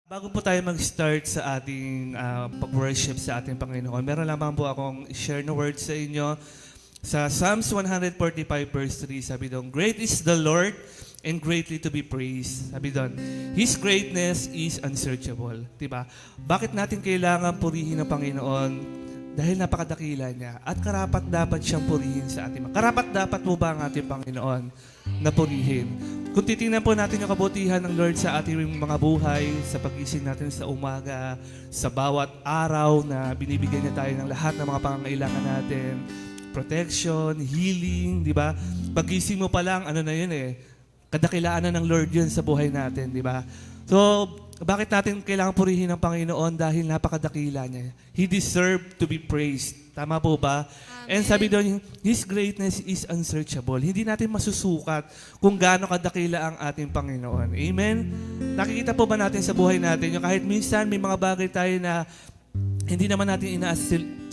Bago po tayo mag-start sa ating pag-worship sa ating Panginoon, meron lamang po akong share na word sa inyo. Sa Psalms 145 verse 3, sabi doon, "Great is the Lord and greatly to be praised." Sabi doon, His greatness is unsearchable. Diba? Bakit natin kailangan purihin ng Panginoon? Dahil napakadakila niya at karapat dapat siyang purihin sa ating. Karapat dapat mo ba ang ating Panginoon na purihin? Kung titingnan po natin yung kabutihan ng Lord sa ating mga buhay, sa pagising natin sa umaga, sa bawat araw na binibigyan niya tayo ng lahat ng mga pangangailangan natin, protection, healing, di ba? Pagising mo pa lang, ano na yun kadakilaan na ng Lord yun sa buhay natin, di ba? So, bakit natin kailangan purihin ng Panginoon? Dahil napakadakila niya. He deserved to be praised. Tama po ba? And sabi doon, His greatness is unsearchable. Hindi natin masusukat kung gaano kadakila ang ating Panginoon. Amen? Nakikita po ba natin sa buhay natin, yung kahit minsan may mga bagay tayo na hindi naman natin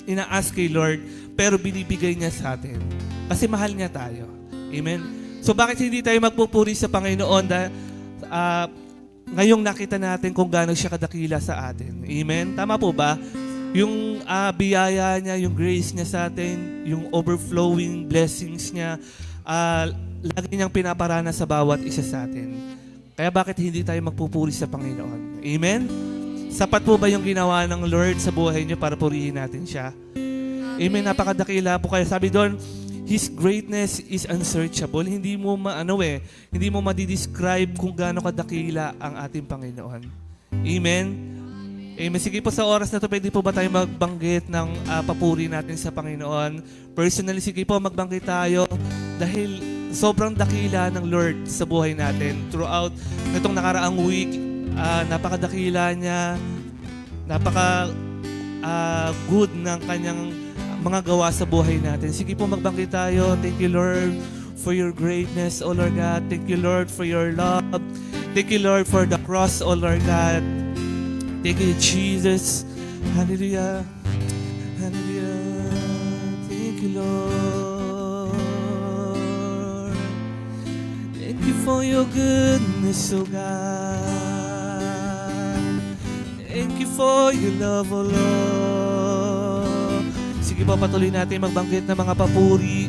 ina-ask kay Lord, pero binibigay niya sa atin. Kasi mahal niya tayo. Amen? So bakit hindi tayo magpupuri sa Panginoon ngayong nakita natin kung gaano siya kadakila sa atin? Amen? Tama po ba? Yung biyaya niya, yung grace niya sa atin, yung overflowing blessings niya, lagi niyang pinaparana sa bawat isa sa atin. Kaya bakit hindi tayo magpupuri sa Panginoon? Amen? Sapat po ba yung ginawa ng Lord sa buhay niyo para purihin natin siya? Amen? Napakadakila po. Kaya sabi doon, His greatness is unsearchable. Hindi mo hindi mo madidescribe kung gaano kadakila ang ating Panginoon. Amen? Amen. Sige po, sa oras na to, pwede po ba tayo magbanggit ng papuri natin sa Panginoon? Personally, sige po, magbanggit tayo dahil sobrang dakila ng Lord sa buhay natin. Throughout nitong nakaraang week, napakadakila niya, good ng kanyang mga gawa sa buhay natin. Sige po, magbanggit tayo. Thank you, Lord, for your greatness, O Lord God. Thank you, Lord, for your love. Thank you, Lord, for the cross, O Lord God. Thank you, Jesus. Hallelujah. Hallelujah. Thank you, Lord. Thank you for your goodness, O God. Thank you for your love, O Lord. Sige po, patuloy natin magbanggit ng mga papuri.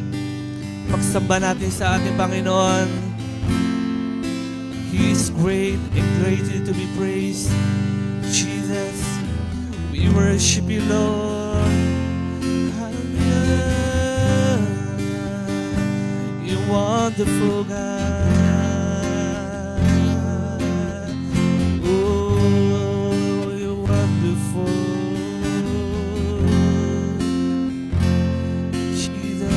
Pagsamba natin sa ating Panginoon. He is great and greatly to be praised. Jesus, we worship you, Lord. Hallelujah. You're wonderful, God. Oh, you're wonderful. Jesus,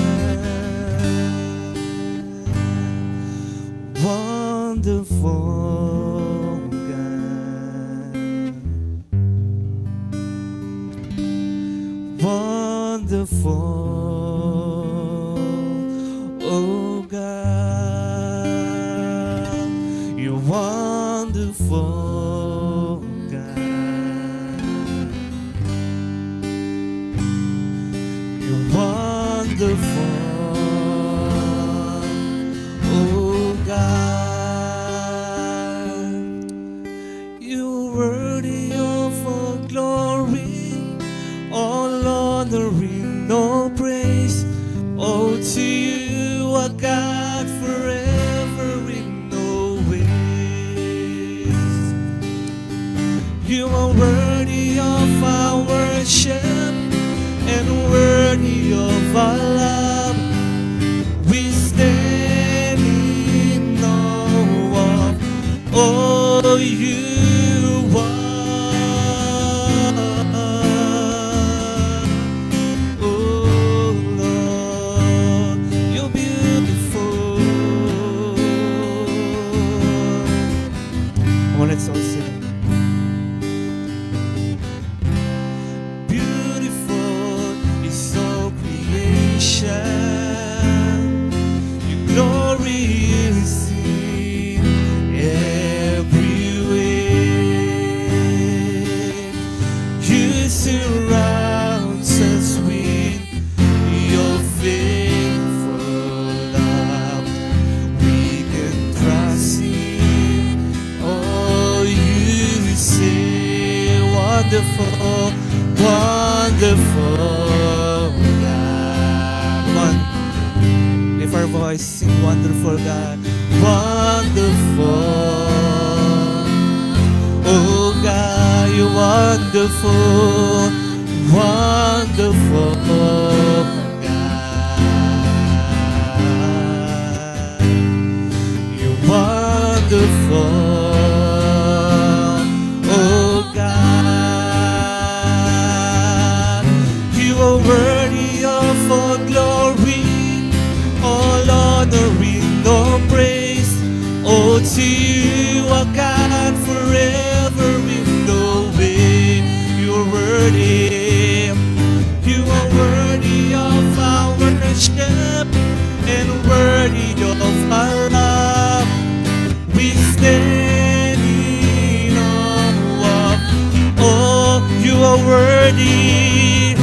wonderful. Wonderful, oh God, you're wonderful, God. You're wonderful, oh God. You're worthy of all glory, all honoring, no praise. Oh, to you, our God, forever in no ways. You are worthy of our worship and worthy of our love. We stand in awe of all you are. Let's all sing. Beautiful is all creation. Your glory is seen everywhere. wonderful, wonderful God. Come on, lift our voice, sing wonderful God. Wonderful, oh God, you're wonderful, wonderful God. You're wonderful, oh God. You are worthy of all glory, all honor, no praise. Oh, to you, our God, forever in no way. You are worthy. You are worthy of our worship and worthy of our love. We stand in awe of. Oh, you are worthy.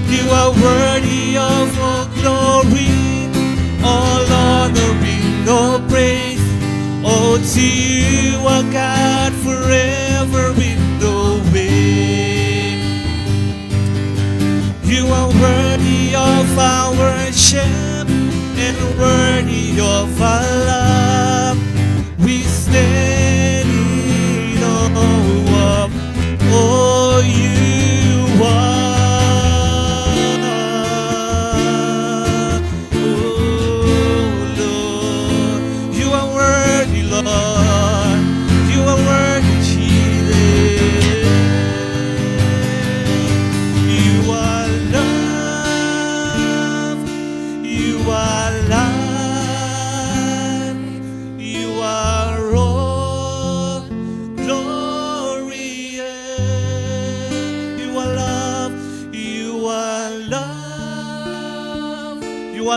You are worthy of all glory, all honor, no praise. Oh, to you, our God, forever in no way. You are worthy of our worship and worthy of our love. We stand in awe of all you are.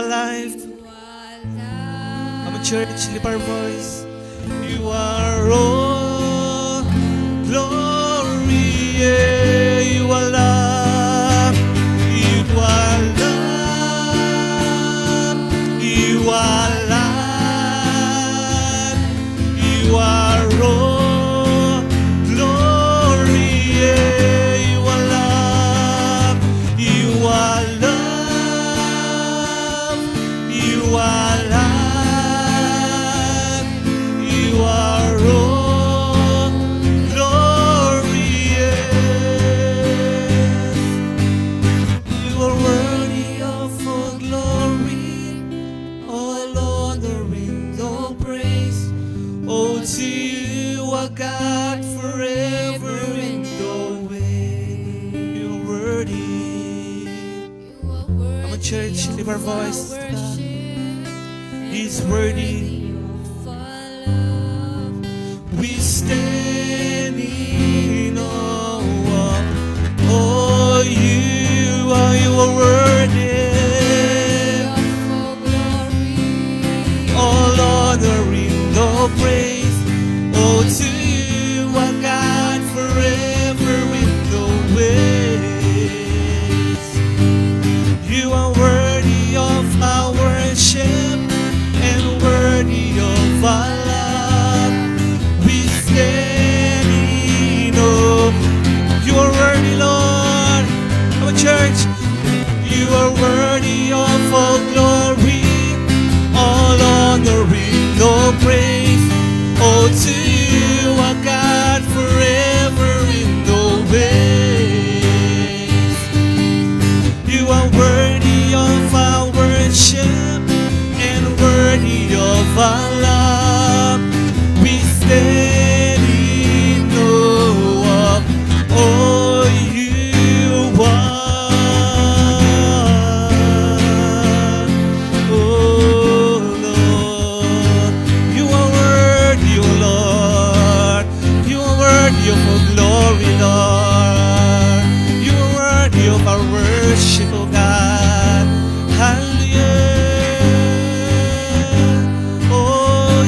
Life. I'm a church, lift our voice. You are all glory, yeah. You are love, you are love, you are life, you are all glory, yeah. You are love, you are love. You are life, you are all glorious. You are worthy of all glory, all honor and all praise. Oh, to you, our God, forever and always. You are worthy. I'm a church, lift our voice. He's worthy. We stand in awe. Oh, you are worthy. All honor and no praise. Oh, to you, our God, forever in no ways. You are worthy of our worship and worthy of our love. We stand in awe. You are worthy, Lord. Our church, you are worthy of all glory, all honor, no praise. Oh, to you, our God, forever in no ways. You are worthy of our worship and worthy of our love. We stand in awe of all you are. Oh Lord, you are worthy, oh Lord. You are worthy of our glory, Lord. You are worthy of our worship, oh God. Hallelujah. Oh,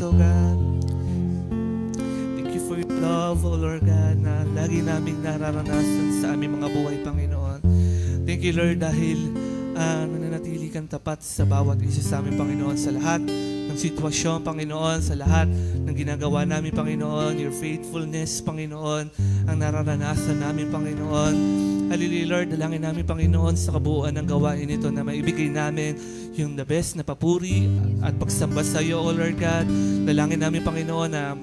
oh God. Thank you for your love, oh Lord God, na lagi naming nararanasan sa aming mga buhay, Panginoon. Thank you, Lord, dahil nananatili kang tapat sa bawat isa sa amin, Panginoon, sa lahat ng sitwasyon, Panginoon, sa lahat ng ginagawa namin, Panginoon. Your faithfulness, Panginoon, ang nararanasan namin, Panginoon. Hallelujah, Lord, dalangin namin, Panginoon, sa kabuuan ng gawain ito na maibigay namin yung the best na papuri at pagsamba sa iyo, O Lord God. Dalangin namin, Panginoon, na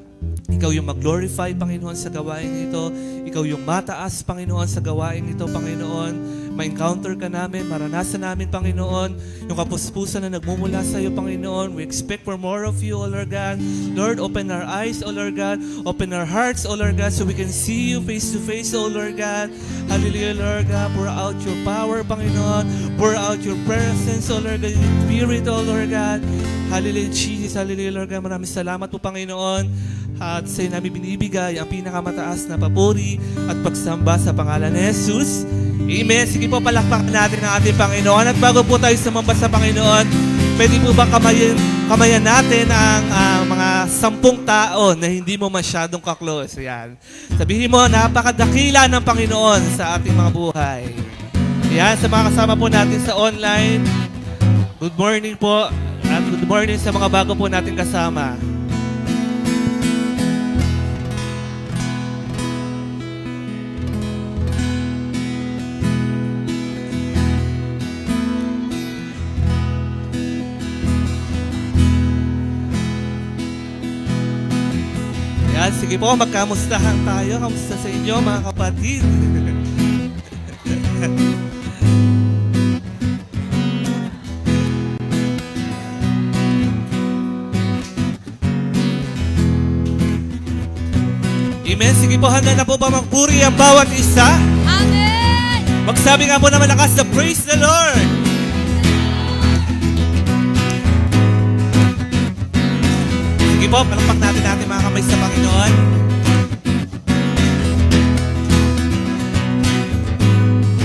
ikaw yung mag-glorify, Panginoon, sa gawain ito. Ikaw yung mataas, Panginoon, sa gawain ito, Panginoon. Ma-encounter ka namin, maranasan namin, Panginoon, yung kapuspusan na nagmumula sa iyo, Panginoon. We expect for more of you, O Lord God. Lord, open our eyes, O Lord God. Open our hearts, O Lord God, so we can see you face to face, O Lord God. Hallelujah, Lord God. Pour out your power, Panginoon. Pour out your presence, O Lord God. Your spirit, O Lord God. Hallelujah, Jesus. Hallelujah, Lord God. Maraming salamat po, Panginoon. At sa iyo namin binibigay ang pinakamataas na papuri at pagsamba sa pangalan ni Jesus. Amen. Sige po, palakpakan natin ang ating Panginoon. At bago po tayo sumamba sa Panginoon, pwede po ba kamayan natin ang mga 10 tao na hindi mo masyadong kaklose? Yan. Sabihin mo, napakadakila ng Panginoon sa ating mga buhay. Yan, sa mga kasama po natin sa online, good morning po. At good morning sa mga bago po natin kasama. Sige po, magkamustahan tayo. Kamusta sa inyo, mga kapatid? Amen. Sige po, handa na po ba magpuri ang bawat isa? Amen! Magsabi nga po na malakas na praise the Lord! Sige po, palakpak natin mga kamay sa Panginoon.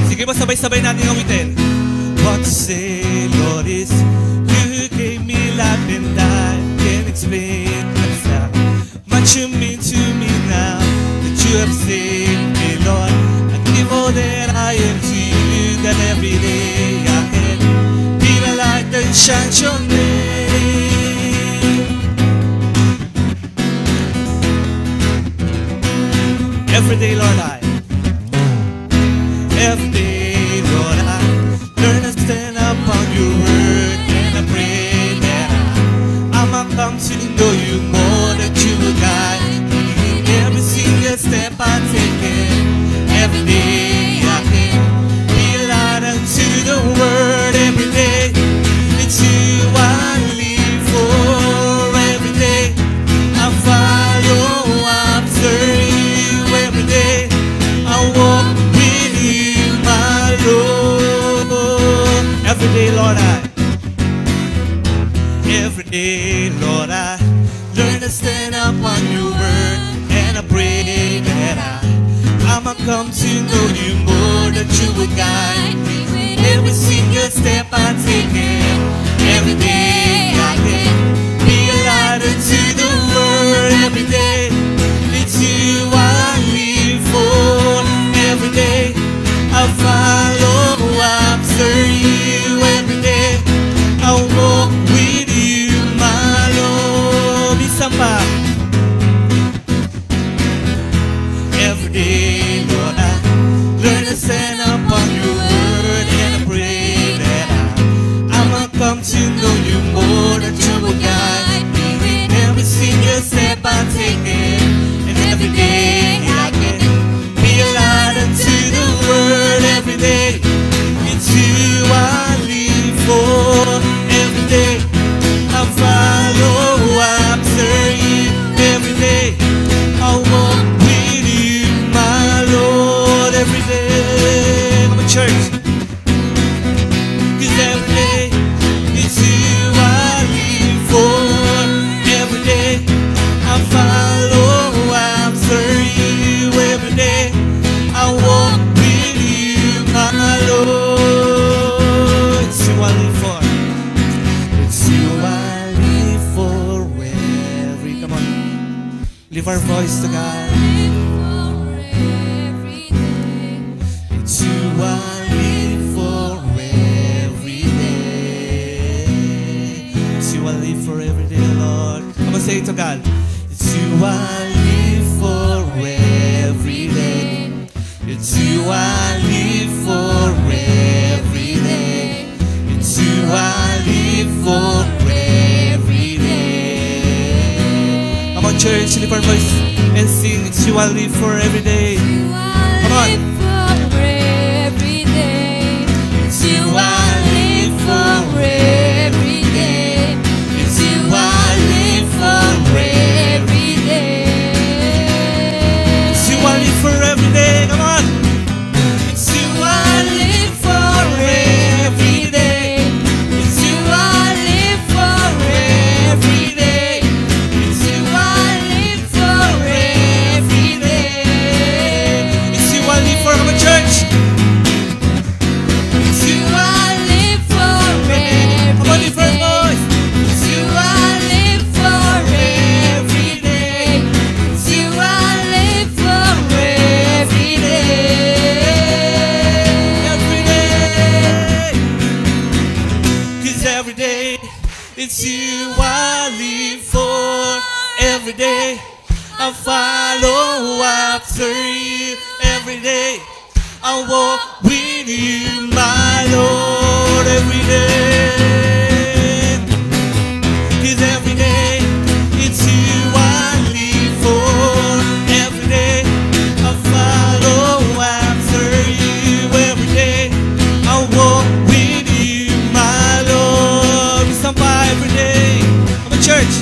Sige po, sabay-sabay natin awitin. What to say, Lord, is you gave me life and I can't explain myself. Much you mean to me now that you have saved me, Lord. I give all that I am to you, that every day I can be the light that shines your name. Every day, Lord, I learn to stand up on your word, and I pray that I'ma come to know you more, that you will guide me in every single step I take. Every day I can be a light unto the world. Every day it's you I live for. Every day I follow, I'm serving. Every day, Lord, I learn to stand up on your word, and I pray that I'ma come to know you more, that you will guide me with every single step I take. Every day I can be a light unto the world. Every day it's you I live for. Every day I follow after you. Every day I walk with you, my Lord. Isang pa. Every day, Lord, I learn to stand up on your word, and I pray that I'ma come to know you more. Lift our voice to God. It's you I live for every day. It's you I live for every day, Lord. Come on, say it to God. It's you I live for every day. It's you I live for every day. It's you I live for every day. Come on, church, lift our voice and sing. It's you I live for every day. Come on. It's you I live for every day. It's you I live for every day. It's you I live for every day. Come on. It's you I live for every day. It's you I live for every day. It's you I live for every day. It's you I live for our church. It's you I live for every day. Come on, lift our voice. It's you I live for every day. It's you I live for every day. Every day. 'Cause every day it's you I live for. Every day I follow after you. Every day I walk with you, my Lord, every day. 'Cause every day it's you I live for. Every day I follow after you. Every day I walk with you, my Lord. We stand by every day. I'm a church.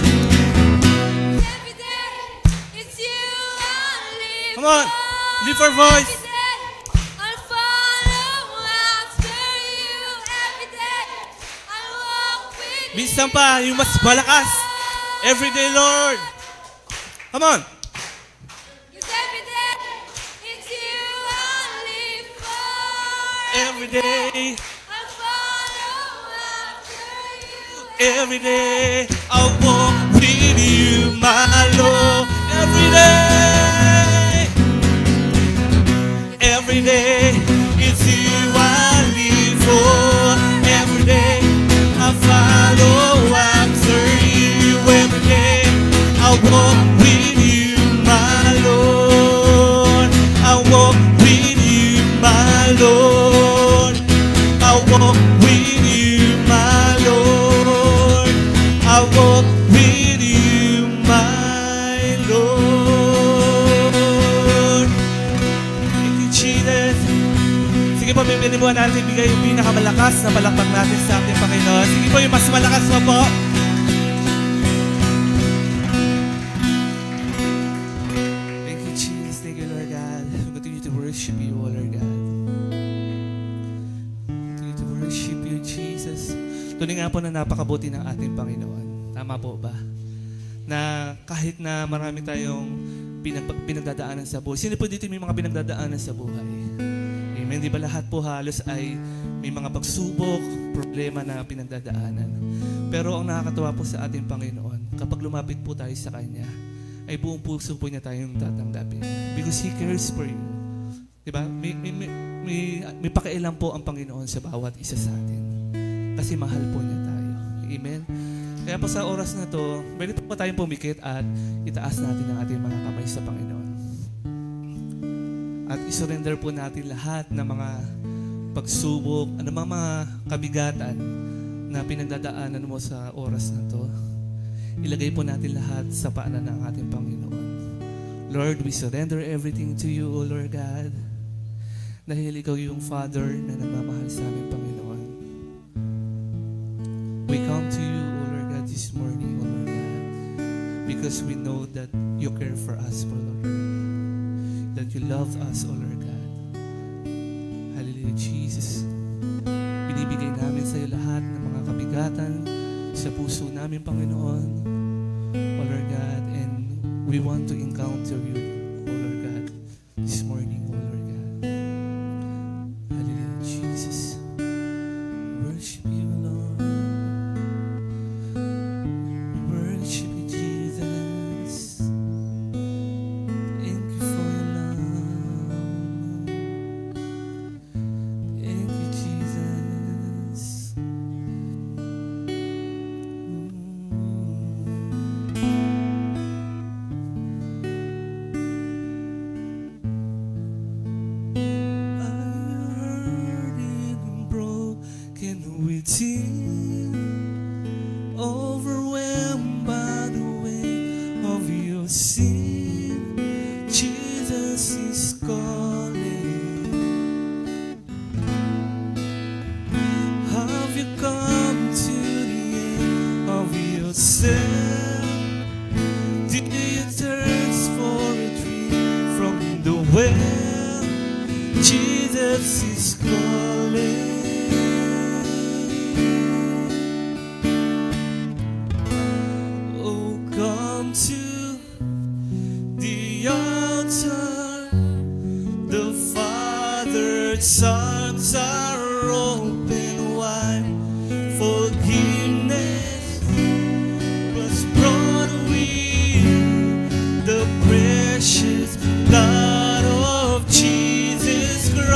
Every day, it's you I live Come on, for. lift our voice. Every day, I'll follow after you. Every day, I'll walk with you. Minsan pa, yung mas malakas. Every day, Lord. Come on. 'Cause every day, it's you I live for. Every day, I'll follow after you. every day, I walk with you, my Lord. Every day, every day, it's you I live for. Every day, I follow after you. Every day, I walk with you, my Lord. I walk with you, my Lord. I walk with you, my Lord. I walk with you, my Lord. Thank you, Jesus. Sige po, bibili mo natin bigay yung pinakamalakas na palakpak natin sa ating Panginoon. Sige po, yung mas malakas pa po. Thank you, Jesus. Thank you, Lord God. We continue to worship you, O Lord God. Continue to worship you, Jesus. Tunay nga po na napakabuti ng ating Panginoon. Tama po ba? Na kahit na marami tayong pinagdadaanan sa buhay. Sino po dito may mga pinagdadaanan sa buhay? Amen. Di ba lahat po halos ay may mga pagsubok, problema na pinagdadaanan. Pero ang nakakatuwa po sa ating Panginoon, kapag lumapit po tayo sa Kanya, ay buong puso po niya tayong tatanggapin. Because He cares for you. Diba? May pakialam po ang Panginoon sa bawat isa sa atin. Kasi mahal po niya tayo. Amen? Kaya po sa oras na to, pwede po tayong pumikit at itaas natin ang ating mga kamay sa Panginoon. At isurrender po natin lahat ng mga pagsubok, anumang mga kabigatan na pinagdadaanan mo sa oras na to. Ilagay po natin lahat sa paanan ng ating Panginoon. Lord, we surrender everything to you, O Lord God. Dahil ikaw yung Father na nagmamahal sa aming Panginoon. We come to you, O Lord God, this morning, O Lord God, because we know that you care for us, O Lord God. That you love us, O Lord God. Hallelujah, Jesus. Binibigay namin sa iyo lahat ng mga kabigatan sa puso namin, Panginoon, O Lord God, and we want to encounter you, O Lord God, this morning, O Lord God. Hallelujah, Jesus. Worship you, Lord. Worship you, Jesus. yourself? Did you thirst for a drink from the well? Jesus is calling. Oh, come to the altar. The Father's arms are open wide. Forgiveness was brought with the precious blood of Jesus Christ.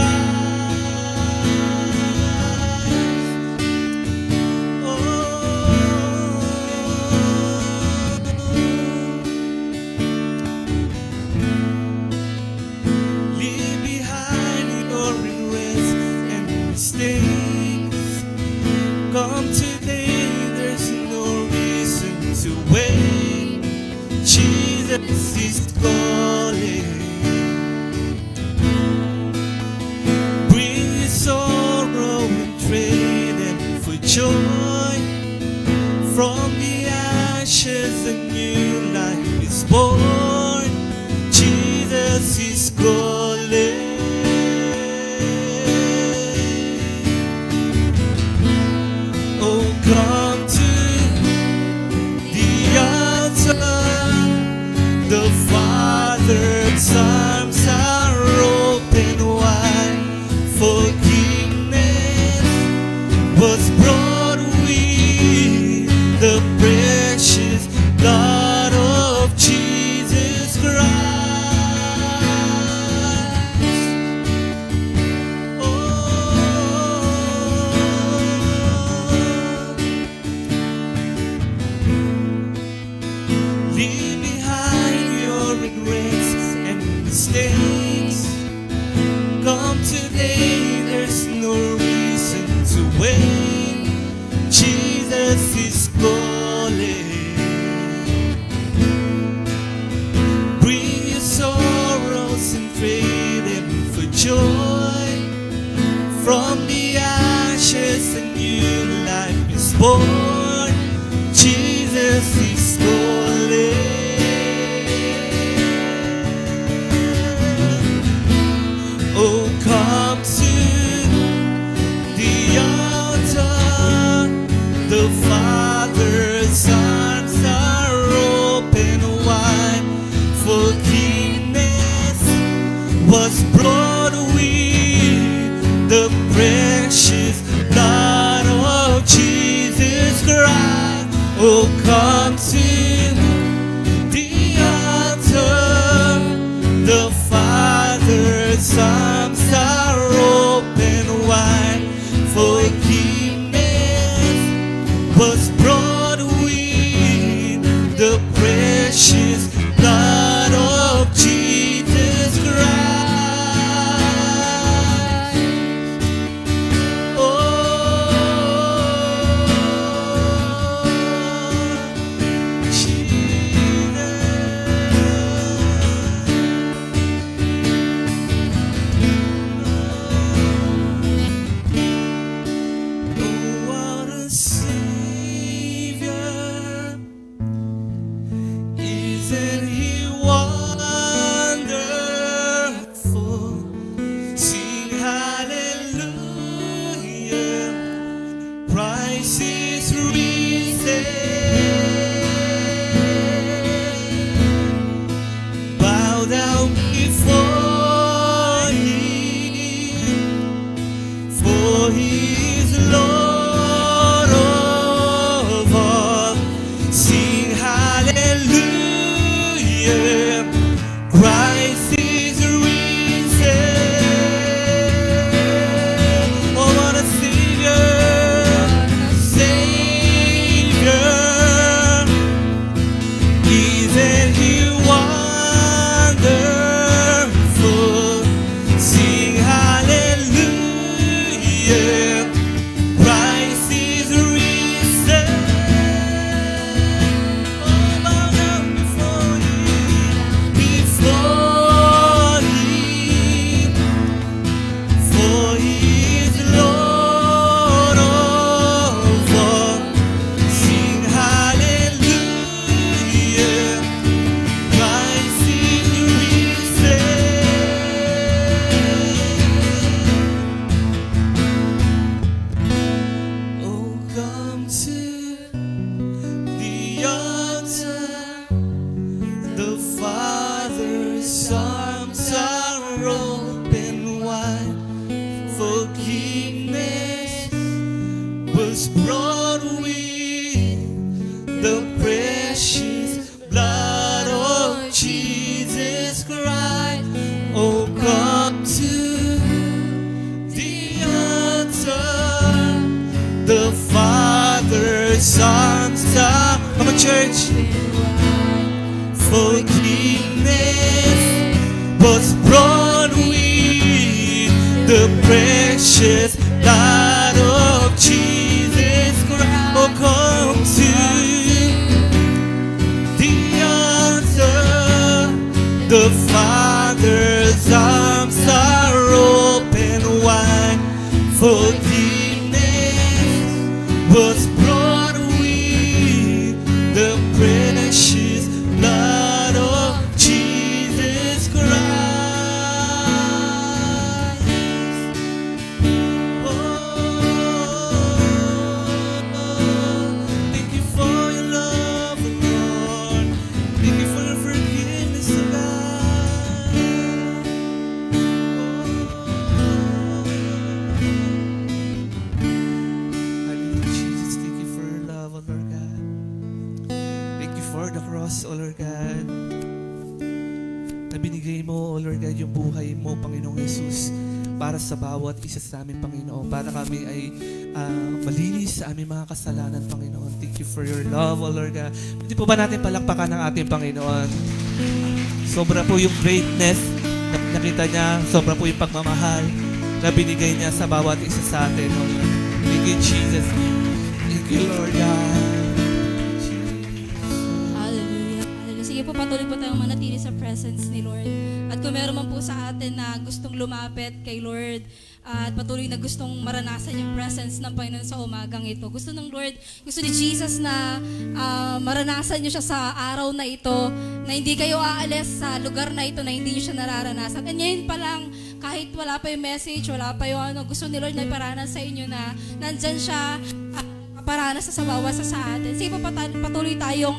Leave behind your regrets and mistakes. Come today, there's no reason to wait. Jesus is calling. Bring your sorrow and trade it for joy. From the ashes a new life is born. Jesus is calling. Oh, come to the altar. The Father's arms are open wide. Forgiveness was brought with the precious blood of Jesus Christ. Leave behind your regrets and mistakes. Come today, there's no reason to wait. Jesus is calling. Bring your sorrows and trade them for joy. From the ashes a new life is born. Jesus is calling. Oh, come to the altar. The Father's arms are open wide. Forgiveness was brought with the precious blood of Jesus Christ. Oh, come to the altar. The Father's arms are open wide. Forgiveness was brought with the precious blood of Jesus Christ. Oh, what a Savior. Isn't He wonderful? Sing hallelujah. Christ is risen. Bow down before Him, for He is Lord of all. Sing hallelujah. forgiveness was brought with the precious blood of Jesus Christ. Oh, come to the altar. The Father's arms are open wide. Forgiveness was brought with the precious blood of Jesus Christ. Thank you for your love, Lord. Thank you for your forgiveness, oh God. Hallelujah, Jesus. Thank you for your love, oh Lord God. Thank you for the cross, oh Lord God, na binigay mo, oh Lord God, yung buhay mo, Panginoong Jesus, para sa bawat isa sa amin, Panginoon, para kami ay malinis sa aming mga kasalanan, Panginoon. Thank you for your love, oh Lord God. Hindi po ba natin palakpakan ng ating Panginoon? Sobra po yung greatness na nakita niya, sobra po yung pagmamahal na binigay niya sa bawat isa sa atin, oh Lord. Thank you, Jesus. Thank you, Lord God. Hallelujah. Hallelujah. Sige po, patuloy po tayong manatili sa presence ni Lord. At kung meron man po sa atin na gustong lumapit kay Lord at patuloy na gustong maranasan yung presence ng Panginoon sa umagang ito. Gusto ng Lord, gusto ni Jesus na maranasan niyo siya sa araw na ito, na hindi kayo aalis sa lugar na ito na hindi niyo siya nararanasan. At ngayon pa lang, kahit wala pa yung message, wala pa yung gusto ni Lord na iparanas sa inyo na nandyan siya, paranas sa bawat sa atin. Sige po, patuloy tayong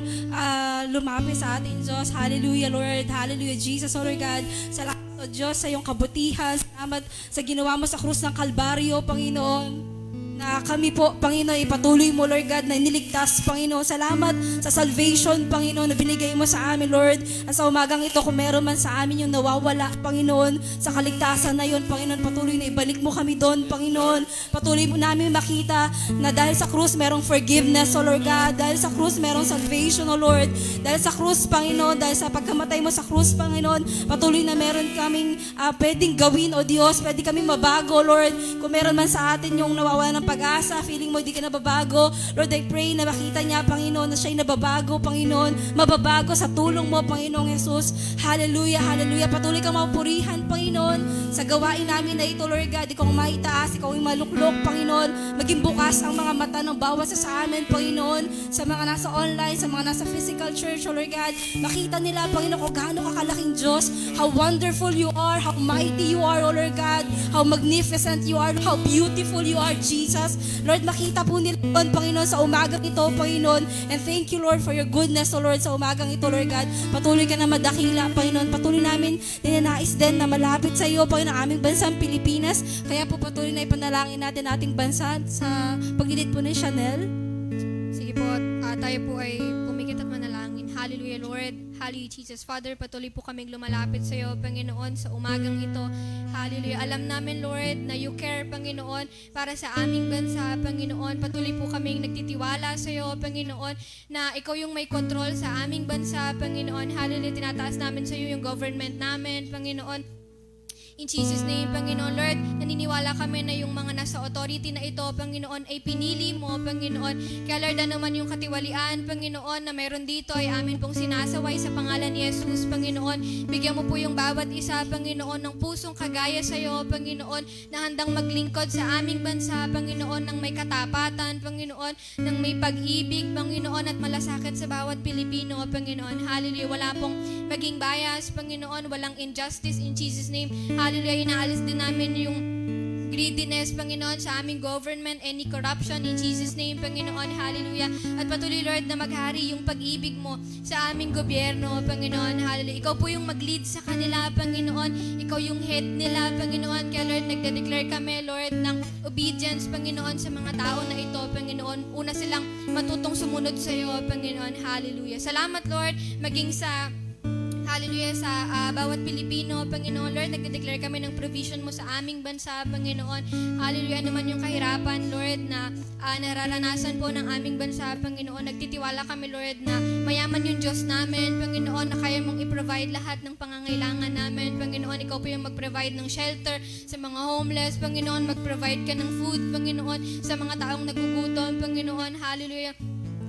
lumapit sa ating Diyos. Hallelujah, Lord. Hallelujah, Jesus, oh Lord God. Salamat, O Diyos, sa iyong kabutihan. Salamat sa ginawa mo sa krus ng Kalbaryo, Panginoon. Na kami po, Panginoon, ipatuloy mo, Lord God, na niligtas, Panginoon. Salamat sa salvation, Panginoon, na binigay mo sa amin, Lord. At sa umagang ito, kung meron man sa amin yung nawawala, Panginoon, sa kaligtasan na yun, Panginoon, patuloy na ibalik mo kami doon, Panginoon. Patuloy mo namin makita na dahil sa krus, merong forgiveness, O Lord God. Dahil sa krus, merong salvation, O Lord. Dahil sa krus, Panginoon, dahil sa pagkamatay mo sa krus, Panginoon, patuloy na meron kaming pwedeng gawin, O Diyos. Pwede kaming mabago, Lord. Kung meron man sa atin yung nawawala ng pag-asa, feeling mo di ka nababago, Lord, I pray na makita niya, Panginoon, na siya'y nababago, Panginoon, mababago sa tulong mo, Panginoong Jesus. Hallelujah, hallelujah. Patuloy kang mapurihan, Panginoon, sa gawain namin na ito, Lord God. Ikaw ang maitaas, ikaw ang maluklok, Panginoon. Maging bukas ang mga mata ng bawat sa amin, Panginoon, sa mga nasa online, sa mga nasa physical church, oh Lord God. Makita nila, Panginoon, kung gaano kakalaking Diyos, how wonderful you are, how mighty you are, oh Lord God, how magnificent you are, how beautiful you are, Jesus. Lord, makita po nila, Panginoon, sa umagang ito, Panginoon. And thank you, Lord, for your goodness, O Lord, sa umagang ito, Lord God. Patuloy ka na madakila, Panginoon. Patuloy namin ninanais din na malapit sa iyo, Panginoon, ang aming bansang Pilipinas. Kaya po patuloy na ipanalangin natin ating bansa sa paglilid po ni Chanel. Sige po, tayo po ay pumikit at manalangin. Hallelujah, Lord. Hallelujah, Jesus. Father, patuloy po kaming lumalapit sa iyo, Panginoon, sa umagang ito. Hallelujah. Alam namin, Lord, na you care, Panginoon, para sa aming bansa, Panginoon. Patuloy po kaming nagtitiwala sa iyo, Panginoon, na ikaw yung may control sa aming bansa, Panginoon. Hallelujah. Tinataas namin sa iyo yung government namin, Panginoon. In Jesus' name, Panginoon, Lord, naniniwala kami na yung mga nasa authority na ito, Panginoon, ay pinili mo, Panginoon. Kaya, Lord, naman yung katiwalian, Panginoon, na meron dito ay amin pong sinasaway sa pangalan ni Jesus, Panginoon. Bigyan mo po yung bawat isa, Panginoon, ng pusong kagaya sa iyo, Panginoon, na handang maglingkod sa aming bansa, Panginoon, ng may katapatan, Panginoon, ng may pag-ibig, Panginoon, at malasakit sa bawat Pilipino, Panginoon. Hallelujah. Wala pong maging bias, Panginoon, walang injustice, in Jesus' name. Hallelujah, inaalis din namin yung greediness, Panginoon, sa aming government, any corruption, in Jesus' name, Panginoon, hallelujah. At patuloy, Lord, na maghari yung pag-ibig mo sa aming gobyerno, Panginoon, hallelujah. Ikaw po yung mag-lead sa kanila, Panginoon. Ikaw yung head nila, Panginoon. Kaya, Lord, nagde-declare kami, Lord, ng obedience, Panginoon, sa mga tao na ito, Panginoon. Una silang matutong sumunod sa iyo, Panginoon, hallelujah. Salamat, Lord, maging sa hallelujah, sa bawat Pilipino, Panginoon. Lord, nagde-declare kami ng provision mo sa aming bansa, Panginoon. Hallelujah, naman yung kahirapan, Lord, na nararanasan po ng aming bansa, Panginoon. Nagtitiwala kami, Lord, na mayaman yung Diyos namin, Panginoon, na kaya mong i-provide lahat ng pangangailangan namin, Panginoon. Ikaw po yung mag-provide ng shelter sa mga homeless, Panginoon. Mag-provide ka ng food, Panginoon, sa mga taong nagugutom, Panginoon. Hallelujah.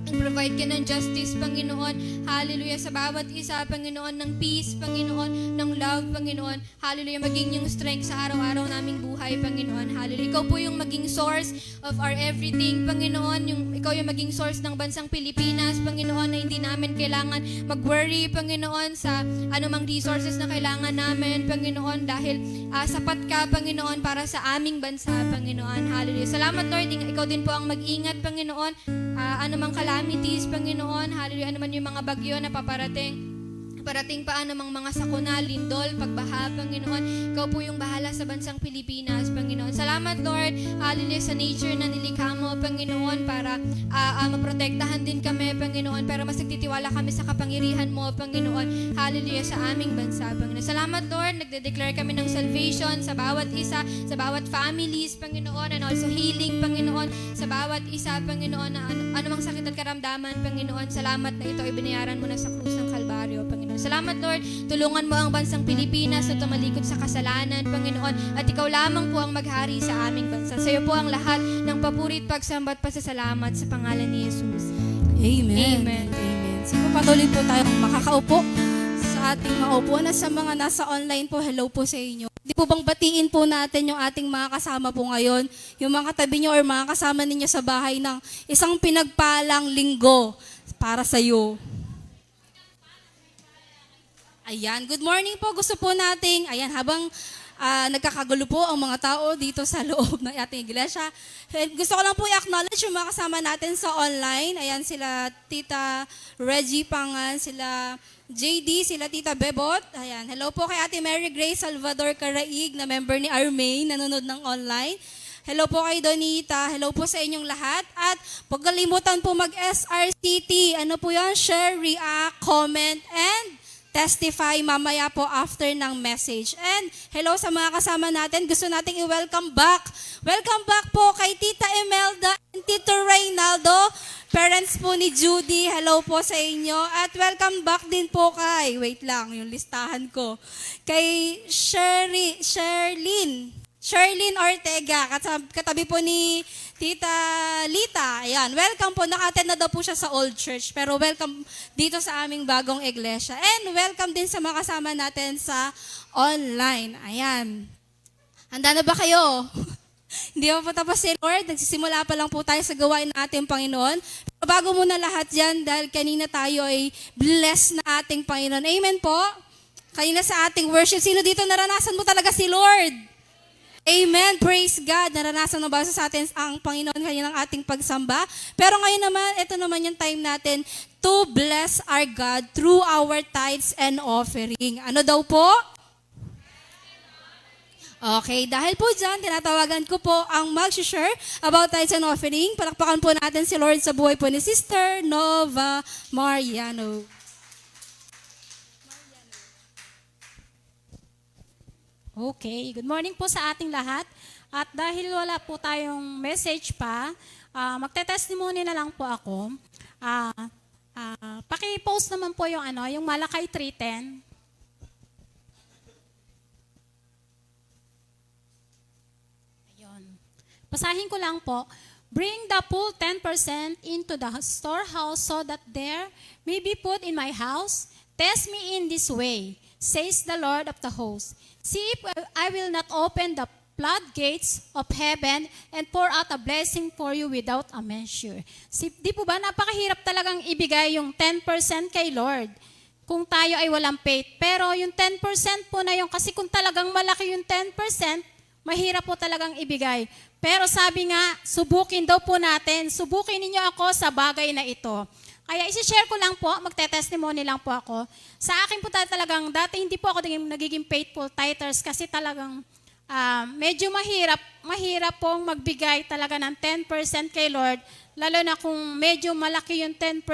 Provide ka ng justice, Panginoon. Hallelujah. Sa bawat isa, Panginoon, ng peace, Panginoon, ng love, Panginoon. Hallelujah. Maging yung strength sa araw-araw naming buhay, Panginoon. Hallelujah. Ikaw po yung maging source of our everything, Panginoon. Ikaw yung maging source ng bansang Pilipinas, Panginoon, na hindi namin kailangan mag-worry, Panginoon, sa anumang resources na kailangan namin, Panginoon, dahil sapat ka, Panginoon, para sa aming bansa, Panginoon. Hallelujah. Salamat, Lord. Ikaw din po ang mag-ingat, Panginoon. Anumang calamities, Panginoon, hallelujah, anuman yung mga bagyo na parating pa anumang mga sakuna, lindol, pagbaha, Panginoon. Ikaw po yung bahala sa bansang Pilipinas, Panginoon. Salamat, Lord, hallelujah, sa nature na nilikha mo, Panginoon, para maprotektahan din kami, Panginoon, pero mas nagtitiwala kami sa kapangyarihan mo, Panginoon, hallelujah, sa aming bansa, Panginoon. Salamat, Lord, nagde-declare kami ng salvation sa bawat isa, sa bawat families, Panginoon, and also healing, Panginoon, sa bawat isa, Panginoon, na anumang sakit at karamdaman, Panginoon. Salamat na ito ay binayaran mo na sa krus ng Kalbaryo, Panginoon. Salamat, Lord. Tulungan mo ang bansang Pilipinas na tumalikod sa kasalanan, Panginoon. At ikaw lamang po ang maghari sa aming bansa. Sa iyo po ang lahat ng papurit, pagsamba at pasasalamat sa pangalan ni Jesus. Amen. Amen. Amen. Sige, patuloy po tayong makakaupo sa ating maupo na sa mga nasa online po. Hello po sa inyo. Di po bang batiin po natin yung ating mga kasama po ngayon, yung mga katabi nyo or mga kasama ninyo sa bahay ng isang pinagpalang linggo para sa iyo. Ayan, good morning po. Gusto po nating, ayan, habang nagkakagulo po ang mga tao dito sa loob ng ating iglesia, gusto ko lang po i-acknowledge yung mga kasama natin sa online. Ayan, sila Tita Reggie Pangan, sila JD, sila Tita Bebot. Ayan, hello po kay Ate Mary Grace Salvador Caraig, na member ni Armain, nanonood ng online. Hello po kay Donita. Hello po sa inyong lahat. At huwag kalimutan po mag-SRCT. Ano po yan? Share, react, comment, and testify mamaya po after ng message. And hello sa mga kasama natin. Gusto nating i-welcome back. Welcome back po kay Tita Imelda and Tito Reynaldo, parents po ni Judy. Hello po sa inyo. At welcome back din po kay, wait lang, yung listahan ko, kay Sherlyn Ortega, katabi po ni Tita Lita. Ayan, welcome po. Naka-attend na daw po siya sa Old Church, pero welcome dito sa aming bagong iglesia. And welcome din sa mga kasama natin sa online. Ayan. Handa na ba kayo? Hindi pa po tapos si Lord. Nagsisimula pa lang po tayo sa gawain ng ating Panginoon. Pero bago muna lahat yan, dahil kanina tayo ay blessed na ating Panginoon. Amen po? Kanina sa ating worship, sino dito naranasan mo talaga si Lord? Amen. Praise God. Naranasan na ba sa atin ang Panginoon kanina ng ating pagsamba? Pero ngayon naman, ito naman yung time natin to bless our God through our tithes and offering. Ano daw po? Okay, dahil po dyan, tinatawagan ko po ang mag-share about tithes and offering. Palakpakan po natin si Lord sa buhay po ni Sister Nova Mariano. Okay, good morning po sa ating lahat. At dahil wala po tayong message pa, magte-testimony na lang po ako. Paki-post naman po yung yung Malakay 3:10. Ayun. Basahin ko lang po. Bring the full 10% into the storehouse so that there may be put in my house. Test me in this way, says the Lord of the hosts. See if I will not open the floodgates of heaven and pour out a blessing for you without a measure. Di po ba napakahirap talagang ibigay yung 10% kay Lord kung tayo ay walang faith. Pero yung 10% po na yung, kasi kung talagang malaki yung 10%, mahirap po talagang ibigay. Pero sabi nga, subukin daw po natin. Subukin ninyo ako sa bagay na ito. Kaya isi-share ko lang po, magte-testimony lang po ako. Sa akin po talagang, dati hindi po ako nagiging faithful tithers kasi talagang medyo mahirap pong magbigay talaga ng 10% kay Lord Lalo na kung medyo malaki yung 10%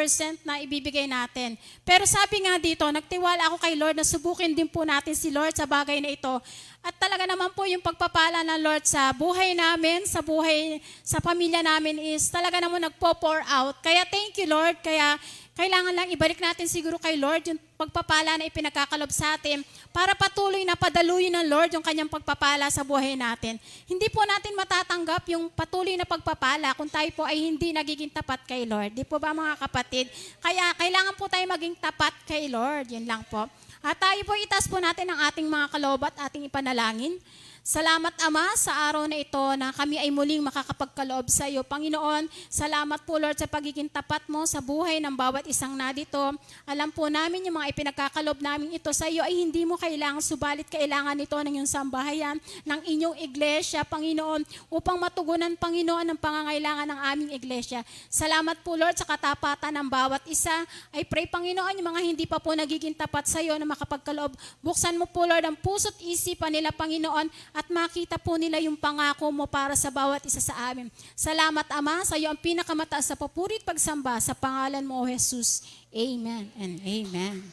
na ibibigay natin. Pero sabi nga dito, nagtiwala ako kay Lord na subukin din po natin si Lord sa bagay na ito. At talaga naman po yung pagpapala ng Lord sa buhay namin, sa pamilya namin is talaga naman nagpo-pour out. Kaya thank you Lord, kaya kailangan lang ibalik natin siguro kay Lord yung pagpapala na ipinagkakalob sa atin para patuloy na padaluyin ng Lord yung kanyang pagpapala sa buhay natin. Hindi po natin matatanggap yung patuloy na pagpapala kung tayo po ay hindi nagiging tapat kay Lord. Di po ba mga kapatid? Kaya kailangan po tayo maging tapat kay Lord. Yun lang po. At tayo po itaas po natin ang ating mga kaloob at ating ipanalangin. Salamat Ama sa araw na ito na kami ay muling makakapagkaloob sa iyo. Panginoon, salamat po Lord sa pagiging tapat mo sa buhay ng bawat isang nadito. Alam po namin yung mga ipinagkakalob namin ito sa iyo ay hindi mo kailangan, subalit kailangan ito ng iyong sambahayan, ng inyong iglesia, Panginoon, upang matugunan, Panginoon, ang pangangailangan ng aming iglesia. Salamat po Lord sa katapatan ng bawat isa. I pray Panginoon, yung mga hindi pa po nagiging tapat sa iyo na makapagkaloob, buksan mo po Lord ang puso't isipan nila, Panginoon, at makita po nila yung pangako mo para sa bawat isa sa amin. Salamat Ama, sa iyo ang pinakamataas sa papuri at pagsamba sa pangalan mo, O Jesus. Amen and amen.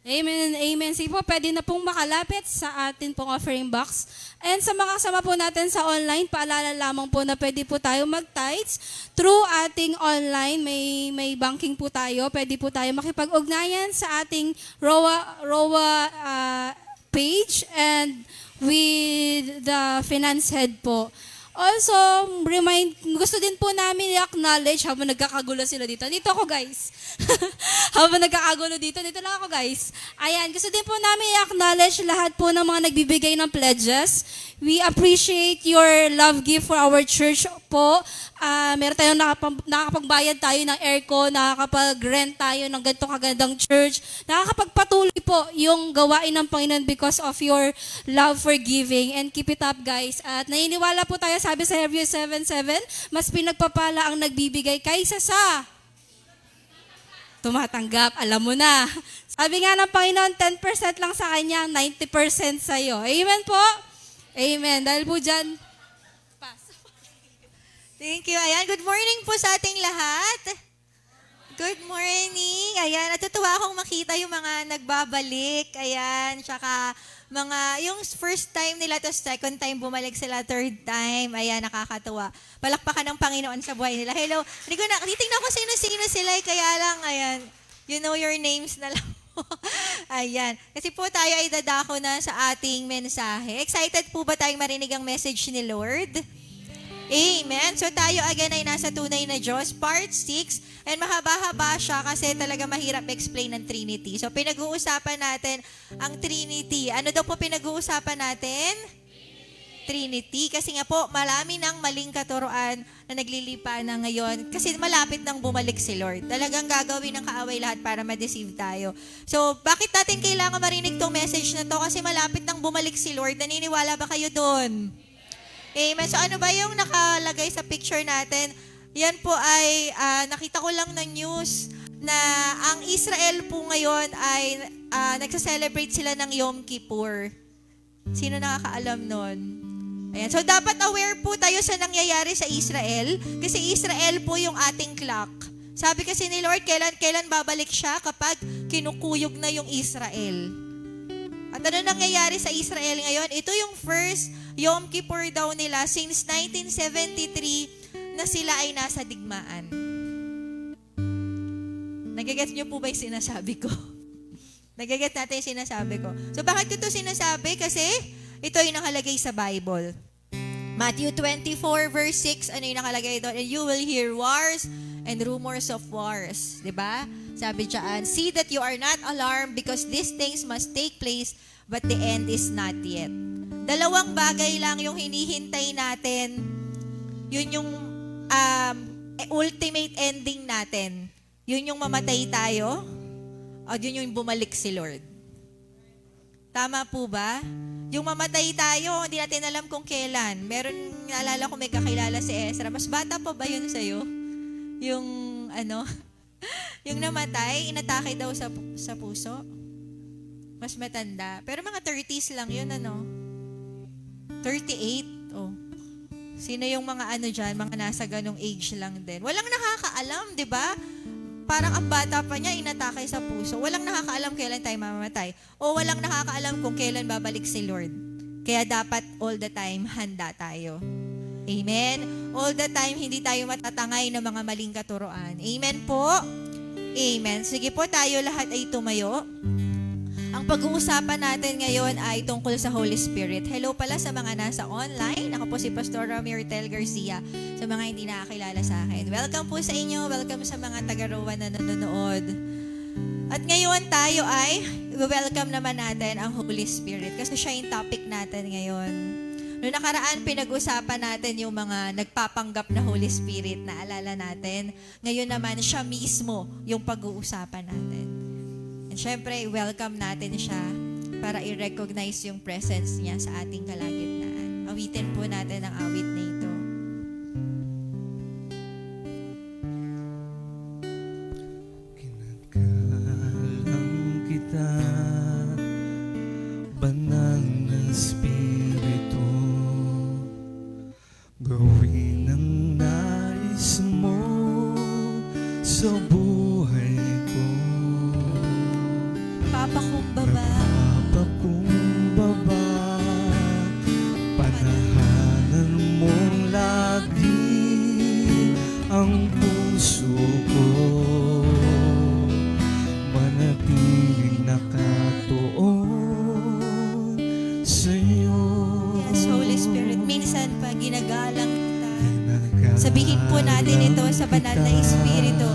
Amen and amen. Sige po, pwede na pong makalapit sa atin pong offering box. And sa mga kasama po natin sa online, paalala lamang po na pwede po tayo mag-tithes through ating online. May banking po tayo. Pwede po tayo makipag-ugnayan sa ating ROA page and with the finance head po. Also, gusto din po namin i-acknowledge habang nagkakagulo sila dito. Dito ako guys. Habang nagkakagulo dito lang ako guys. Ayan, gusto din po namin i-acknowledge lahat po ng mga nagbibigay ng pledges. We appreciate your love gift for our church po. Meron tayong nakakapagbayad tayo ng aircon, nakakapag-rent tayo ng ganito kagandang church. Nakakapagpatuloy po yung gawain ng Panginoon because of your love for giving. And keep it up guys. At naniniwala po tayo, sabi sa Hebrews 7:7, mas pinagpapala ang nagbibigay kaysa sa tumatanggap. Alam mo na. Sabi nga ng Panginoon, 10% lang sa kanya, 90% sa'yo. Amen po? Amen. Dahil po dyan, pass. Thank you. Ayan, good morning po sa ating lahat. Good morning. Ayan, natutuwa akong makita yung mga nagbabalik. Ayan, tsaka yung first time nila, tapos second time bumalik sila, third time. Ayan, nakakatuwa. Palakpakan ng Panginoon sa buhay nila. Hello. Titingnan ko sino-sino sila. Kaya lang, ayan, you know your names na lang. Ayan. Kasi po tayo ay dadako na sa ating mensahe. Excited po ba tayong marinig ang message ni Lord? Amen. So tayo again ay nasa Tunay na Diyos, part 6. And mahaba-haba siya kasi talaga mahirap explain ng Trinity. So pinag-uusapan natin ang Trinity. Ano daw po pinag-uusapan natin? Trinity. Kasi nga po, marami ng maling katuroan na naglilipa na ngayon. Kasi malapit nang bumalik si Lord. Talagang gagawin ng kaaway lahat para ma-deceive tayo. So, bakit natin kailangan marinig tong message na to? Kasi malapit nang bumalik si Lord. Naniniwala ba kayo doon? Amen. So, ano ba yung nakalagay sa picture natin? Yan po ay, nakita ko lang ng news na ang Israel po ngayon ay nagsa-celebrate sila ng Yom Kippur. Sino nakakaalam nun? Ayan. So, dapat aware po tayo sa nangyayari sa Israel kasi Israel po yung ating clock. Sabi kasi ni Lord, kailan babalik siya kapag kinukuyog na yung Israel. At ano nangyayari sa Israel ngayon? Ito yung first Yom Kippur daw nila since 1973 na sila ay nasa digmaan. Nagigets niyo po ba yung sinasabi ko? Nagigets natin yung sinasabi ko. So, bakit ko ito sinasabi? Kasi ito yung nakalagay sa Bible. Matthew 24 verse 6, ano yung nakalagay doon? And you will hear wars and rumors of wars. Diba? Sabi dyan, see that you are not alarmed because these things must take place, but the end is not yet. Dalawang bagay lang yung hinihintay natin. Yun yung ultimate ending natin. Yun yung mamatay tayo, o yun yung bumalik si Lord. Tama po ba? Yung mamatay tayo, hindi natin alam kung kailan. Meron, naalala ko may kakilala si Ezra. Mas bata pa ba yun sa'yo? Yung, yung namatay, inatake daw sa puso. Mas matanda. Pero mga 30s lang yun, 38. Oh. Sino yung mga ano dyan, mga nasa ganong age lang din? Walang nakakaalam, di ba? Parang ang bata pa niya, inatakay sa puso. Walang nakakaalam kailan tayo mamamatay. O walang nakakaalam kung kailan babalik si Lord. Kaya dapat all the time, handa tayo. Amen? All the time, hindi tayo matatangay ng mga maling katuroan. Amen po? Amen. Sige po, tayo lahat ay tumayo. Ang pag-uusapan natin ngayon ay tungkol sa Holy Spirit. Hello pala sa mga nasa online. Ako po si Pastor Miritel Garcia. Sa mga hindi nakakilala sa akin. Welcome po sa inyo. Welcome sa mga taga-Rowan na nanonood. At ngayon tayo ay welcome naman natin ang Holy Spirit kasi siya yung topic natin ngayon. Noong nakaraan, pinag-usapan natin yung mga nagpapanggap na Holy Spirit na alala natin. Ngayon naman, siya mismo yung pag-uusapan natin. And syempre, welcome natin siya para i-recognize yung presence niya sa ating kalagitnaan. Awitin po natin ang awit na ito. Kinagalang kita, banal na Espiritu, gawin ang nais mo sa buhay ko. Papakumbaba. Napapakumbaba, panahanan mong lagi ang puso ko, manatiling nakatuon sa'yo. Yes, Holy Spirit. Minsan pa ginagalang kita. Ginagalang Sabihin po natin ito sa banal na Espiritu.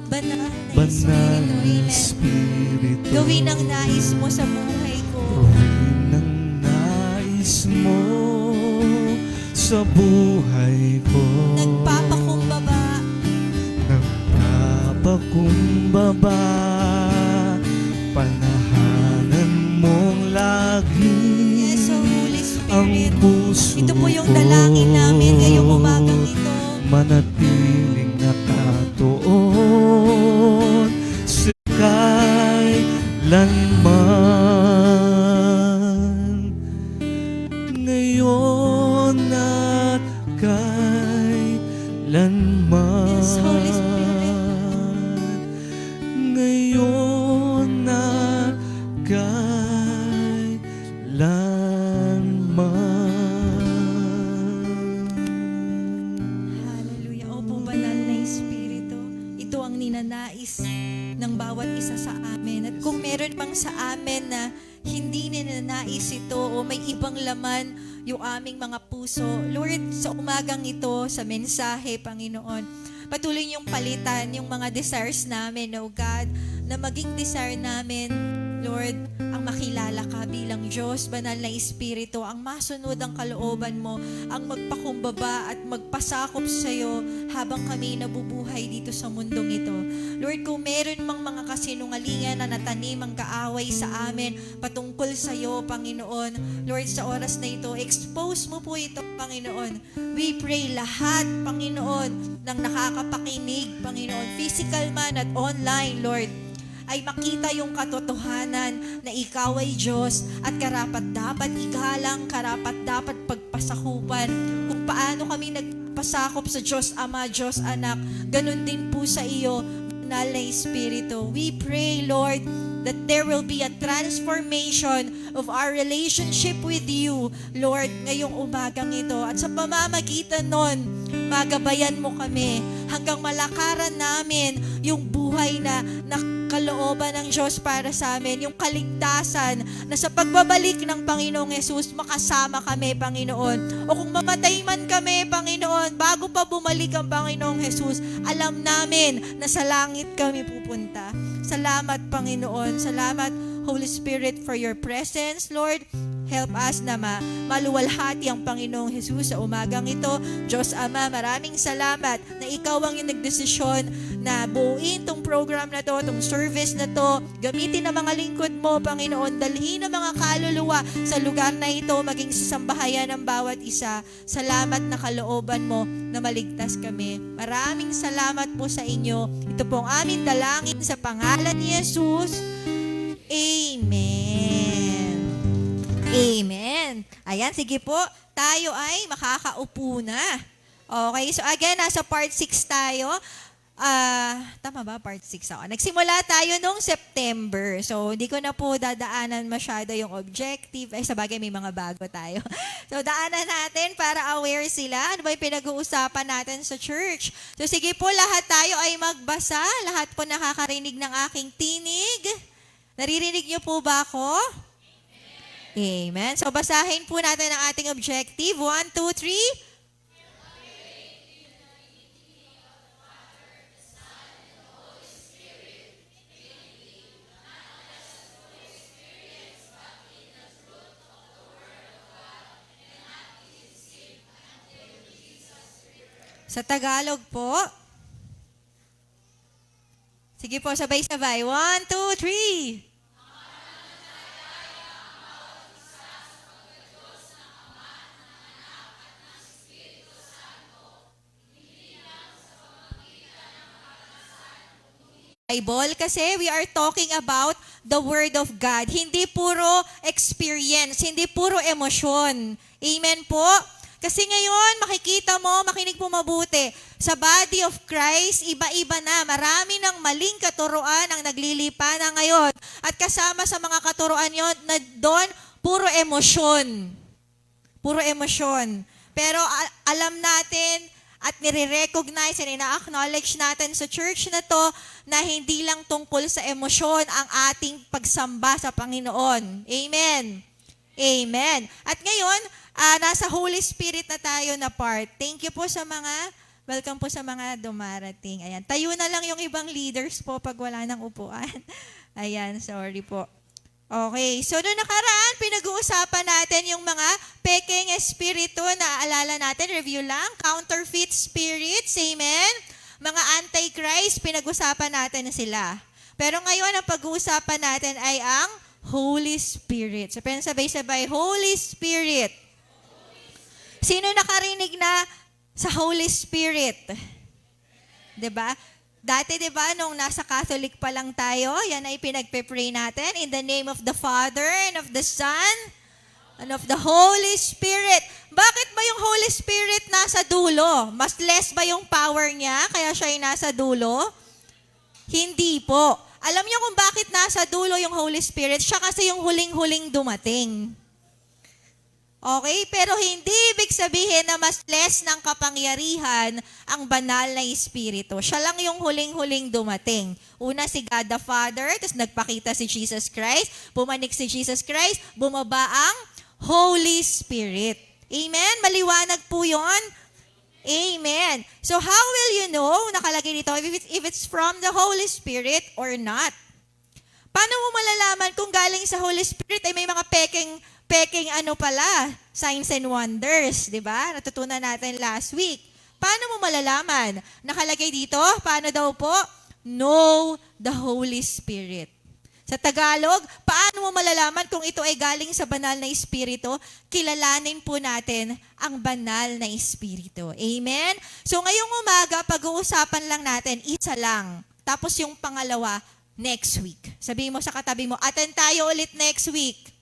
Banal na Espiritu. Amen. Espiritu, Gawin ang nais mo sa buhay ko. gawin ang nais mo sa buhay ko. Nagpapakumbaba. Nagpapakumbaba, panahanan mong lagi Yes, O Holy ang Spirit. puso Ito po yung ko. dalangin namin ngayong umagang ito. Manatiling nakatuon sa kailanman, ngayon at kailanman. Yes, Holy Spirit. Ngayon at kailanman. Hallelujah. Opo, banal na Espiritu. Ito ang ninanais ng bawat isa sa amin. At kung meron pang sa amin na hindi ninanais ito o may ibang laman yung aming mga puso, Lord, sa umagang ito, sa mensahe, Panginoon, patuloy niyong palitan yung mga desires namin, O God, na maging desire namin, Lord, ang makilala ka bilang Diyos, banal na Espiritu, ang masunod ang kalooban mo, ang magpakumbaba at magpasakop sa iyo habang kami nabubuhay dito sa mundong ito. Lord, kung meron mang mga kasinungalingan na natanim ang kaaway sa amin patungkol sa iyo, Panginoon, Lord, sa oras na ito, expose mo po ito, Panginoon. We pray lahat, Panginoon, ng nakakapakinig, Panginoon, physical man at online, Lord, ay makita yung katotohanan na ikaw ay Diyos at karapat-dapat igalang, karapat-dapat pagpasakupan. Kung paano kami nagpasakop sa Diyos Ama, Diyos Anak, ganun din po sa iyo, banal na Espiritu. We pray, Lord, that there will be a transformation of our relationship with you, Lord, ngayong umagang ito. At sa pamamagitan nun, magabayan mo kami hanggang malakaran namin yung buhay na kalooban ng Diyos para sa amin, yung kaligtasan na sa pagbabalik ng Panginoong Yesus, makasama kami, Panginoon. O kung mamatay man kami, Panginoon, bago pa bumalik ang Panginoong Yesus, alam namin na sa langit kami pupunta. Salamat, Panginoon. Salamat, Holy Spirit, for your presence, Lord. Help us na maluwalhati ang Panginoong Jesus sa umagang ito. Diyos Ama, maraming salamat na ikaw ang yung nagdesisyon na buuin tong program na to, tong service na to. Gamitin ang mga lingkod mo, Panginoon. Dalhin ang mga kaluluwa sa lugar na ito, maging sa sambahayan ng bawat isa. Salamat na kalooban mo na maligtas kami. Maraming salamat po sa inyo. Ito po ang aming dalangin sa pangalan ni Jesus. Amen. Amen. Ayan, sige po. tayo ay makakaupo na. Okay, so again, nasa part 6 tayo. Tama ba? Part 6 ako. Nagsimula tayo nung September. So, hindi ko na po dadaanan masyado yung objective. Ay, sa bagay, may mga bago tayo. So, daanan natin para aware sila. Ano ba yung pinag-uusapan natin sa church? So, sige po, lahat tayo ay magbasa. Lahat po nakakarinig ng aking tinig. Naririnig niyo po ba ako? Amen. So, basahin po natin ang ating objective. 1, 2, 3. Sa Tagalog po. Sige po, sabay-sabay. 1, 2, 3. Bible kasi we are talking about the Word of God. Hindi puro experience, hindi puro emosyon. Amen po? Kasi ngayon, makikita mo, makinig mo mabuti, sa body of Christ, iba-iba na. Marami ng maling katuruan ang naglilipa na ngayon. At kasama sa mga katuruan yun, na doon, puro emosyon. Puro emosyon. Pero alam natin, at nire-recognize and ina-acknowledge natin sa church na to na hindi lang tungkol sa emosyon ang ating pagsamba sa Panginoon. Amen. Amen. At ngayon, nasa Holy Spirit na tayo na part. Thank you po sa welcome po sa mga dumarating. Ayan, tayo na lang yung ibang leaders po pag wala ng upuan. Ayan, sorry po. Okay, so noong nakaraan, pinag-uusapan natin yung mga peking espiritu na alala natin, review lang, counterfeit spirits, amen? Mga antichrist, pinag-usapan natin sila. Pero ngayon, ang pag-uusapan natin ay ang Holy Spirit. So, sabay-sabay, Holy Spirit. Sino nakarinig na sa Holy Spirit? 'Di ba? Dati, di ba, nung nasa Catholic pa lang tayo, yan ay pinagpe-pray natin in the name of the Father and of the Son and of the Holy Spirit. Bakit ba yung Holy Spirit nasa dulo? Mas less ba yung power niya kaya siya ay nasa dulo? Hindi po. Alam niyo kung bakit nasa dulo yung Holy Spirit? Siya kasi yung huling-huling dumating. Okay? Pero hindi ibig sabihin na mas less ng kapangyarihan ang banal na Espiritu. Siya lang yung huling-huling dumating. Una si God the Father, tapos nagpakita si Jesus Christ, pumanik si Jesus Christ, bumaba ang Holy Spirit. Amen? Maliwanag po yun? Amen. So how will you know, nakalagay dito, if it's from the Holy Spirit or not? Paano mo malalaman kung galing sa Holy Spirit ay may mga peking signs and wonders, di ba? Natutunan natin last week. Paano mo malalaman? Nakalagay dito, paano daw po? Know the Holy Spirit. Sa Tagalog, paano mo malalaman kung ito ay galing sa banal na Espiritu? Kilalanin po natin ang banal na Espiritu. Amen? So ngayong umaga, pag-uusapan lang natin, isa lang. Tapos yung pangalawa, next week. Sabihin mo sa katabi mo, attend tayo ulit next week.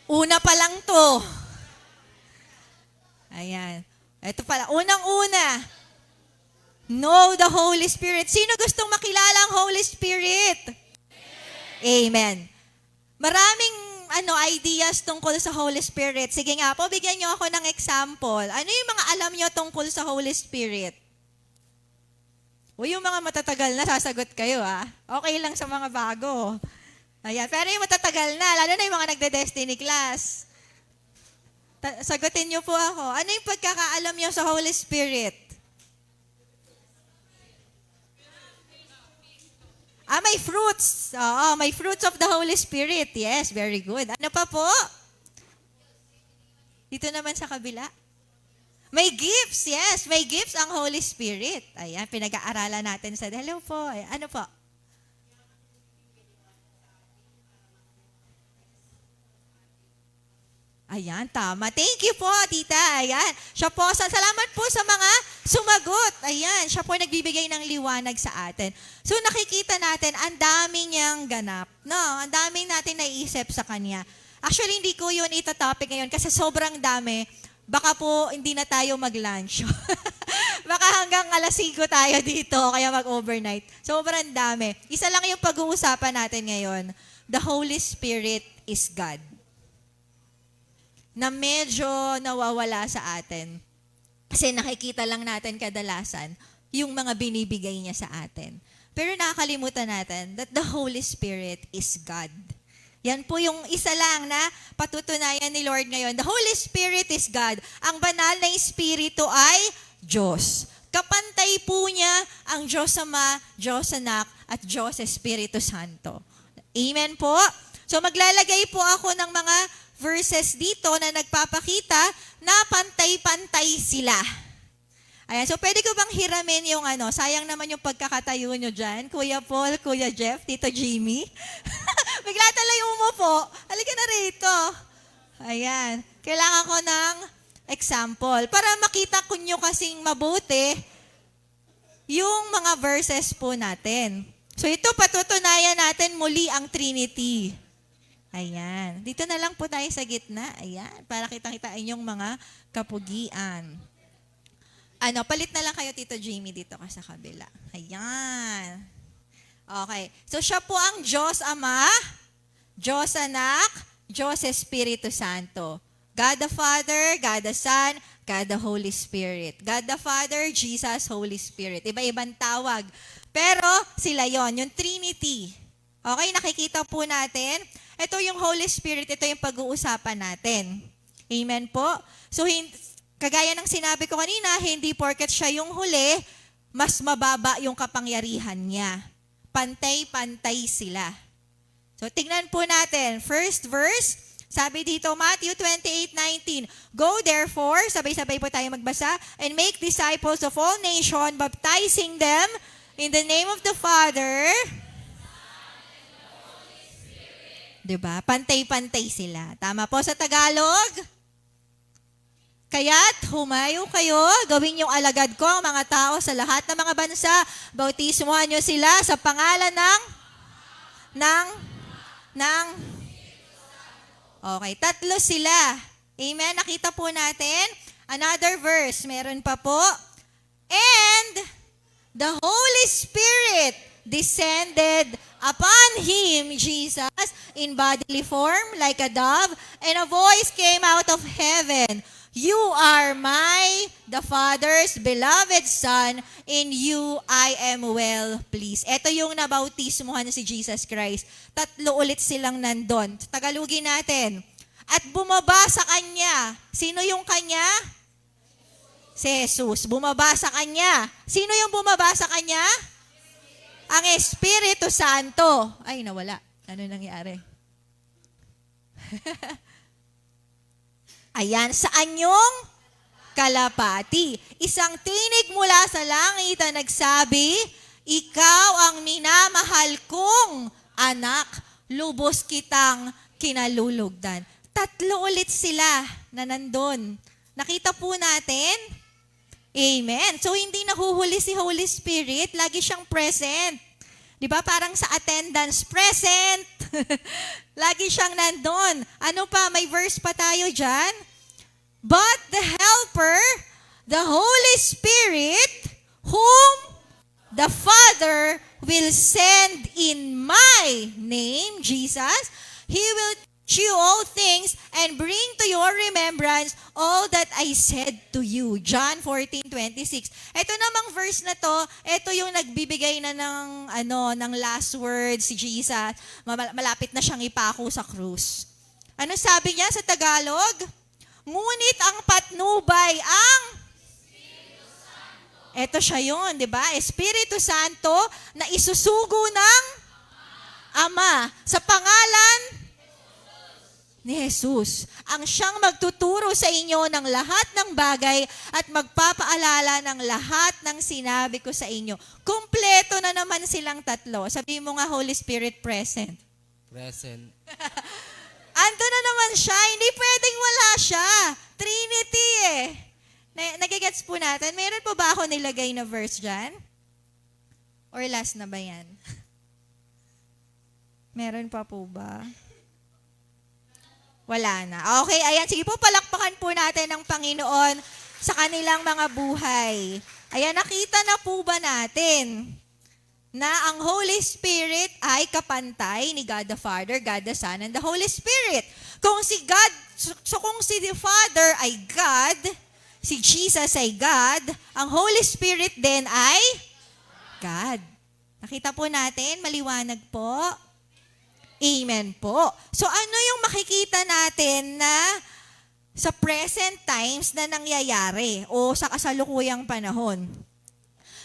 Una pa lang to. Ayan. Ito pala. Unang-una. Know the Holy Spirit. Sino gustong makilala ang Holy Spirit? Amen. Maraming ideas tungkol sa Holy Spirit. Sige nga po, bigyan niyo ako ng example. Ano yung mga alam niyo tungkol sa Holy Spirit? O yung mga matatagal na, sasagot kayo Okay lang sa mga bago. Ayan. Pero yung matatagal na, lalo na yung mga nagde-destiny class. Sagutin niyo po ako. Ano yung pagkakaalam niyo sa Holy Spirit? May fruits. Oo, may fruits of the Holy Spirit. Yes, very good. Ano pa po? Dito naman sa kabila. May gifts. Yes, may gifts ang Holy Spirit. Ayan, pinag-aaralan natin sa hello po. Ano po? Ayan, tama. Thank you po, tita. Ayan. Siya po, salamat po sa mga sumagot. Ayan, siya po nagbibigay ng liwanag sa atin. So nakikita natin, ang daming niyang ganap. No, ang daming natin naiisip sa kanya. Actually, hindi ko yun itatopic ngayon kasi sobrang dami. Baka po hindi na tayo mag-lunch. Baka hanggang alas 5 tayo dito, kaya mag-overnight. Sobrang dami. Isa lang yung pag-uusapan natin ngayon. The Holy Spirit is God. Na medyo nawawala sa atin. Kasi nakikita lang natin kadalasan yung mga binibigay niya sa atin. Pero nakakalimutan natin that the Holy Spirit is God. Yan po yung isa lang na patutunayan ni Lord ngayon. The Holy Spirit is God. Ang banal na Espiritu ay Diyos. Kapantay po niya ang Diyos Ama, Diyos Anak, at Diyos Espiritu Santo. Amen po? So maglalagay po ako ng mga verses dito na nagpapakita na pantay-pantay sila. Ayan, so pwede ko bang hiramin yung sayang naman yung pagkakatayo nyo dyan, Kuya Paul, Kuya Jeff, Tito Jimmy. Bigla talayo mo po. Halika na rito. Ayan. Kailangan ko ng example. Para makita ko nyo kasing mabuti yung mga verses po natin. So ito, patutunayan natin muli ang Trinity. Ayan. Dito na lang po tayo sa gitna. Ayan. Para kitang-kitain yung mga kapugian. Palit na lang kayo, Tito Jimmy, dito ka sa kabila. Ayan. Okay. So, siya po ang Diyos Ama, Diyos Anak, Diyos Espiritu Santo. God the Father, God the Son, God the Holy Spirit. God the Father, Jesus, Holy Spirit. Iba-ibang tawag. Pero, sila yon, yung Trinity. Okay, nakikita po natin. Ito yung Holy Spirit, ito yung pag-uusapan natin. Amen po? So, kagaya ng sinabi ko kanina, hindi porket siya yung huli, mas mababa yung kapangyarihan niya. Pantay-pantay sila. So, tignan po natin. First verse, sabi dito, Matthew 28:19, Go therefore, sabay-sabay po tayo magbasa, and make disciples of all nations, baptizing them in the name of the Father. Diba? Pantay-pantay sila. Tama po sa Tagalog? Kaya't humayo kayo, gawin yung alagad ko ang mga tao sa lahat ng mga bansa. Bautismuhan nyo sila sa pangalan Okay, 3 sila. Amen? Nakita po natin. Another verse, meron pa po. And the Holy Spirit descended upon him, Jesus, in bodily form like a dove, and a voice came out of heaven. You are the Father's beloved Son, in you I am well pleased. Ito yung nabautismuhan si Jesus Christ. 3 ulit silang nandun. Tagalugin natin. At bumaba sa Kanya. Sino yung Kanya? Si Jesus. Bumaba sa Kanya. Sino yung bumaba sa Kanya? Ang Espiritu Santo. Ay, nawala. Ano nangyari? Ayan, sa anyong kalapati. Isang tinig mula sa langit na nagsabi, Ikaw ang minamahal kong anak, lubos kitang kinalulugdan. 3 ulit sila na nandun. Nakita po natin? Amen. So, hindi nahuhuli si Holy Spirit, lagi siyang present. Di ba? Parang sa attendance, present. Lagi siyang nandun. Ano pa? May verse pa tayo dyan. But the Helper, the Holy Spirit, whom the Father will send in my name, Jesus, He will teach you all things and bring to your remembrance all that I said to you. John 14:26. Ito namang verse na to, ito yung nagbibigay na ng last words si Jesus. Malapit na siyang ipako sa krus. Ano sabi niya sa Tagalog? Ngunit ang patnubay ang Ito siya yun, di ba? Espiritu Santo na isusugo ng Ama sa pangalan ni Jesus. Ang siyang magtuturo sa inyo ng lahat ng bagay at magpapaalala ng lahat ng sinabi ko sa inyo. Kumpleto na naman silang 3. Sabi mo nga, Holy Spirit present. Present. Ando na naman siya. Hindi pwedeng wala siya. Trinity eh. Nagigets po natin. Meron po ba ako nilagay na verse dyan? Or last na ba yan? Meron pa po ba? Wala na. Okay, ayan. Sige po, palakpakan po natin ang Panginoon sa kanilang mga buhay. Ayan, nakita na po ba natin na ang Holy Spirit ay kapantay ni God the Father, God the Son, and the Holy Spirit. Kung si God, kung si the Father ay God, si Jesus ay God, ang Holy Spirit din ay God. Nakita po natin, maliwanag po. Amen po. So ano yung makikita natin na sa present times na nangyayari o sa kasalukuyang panahon?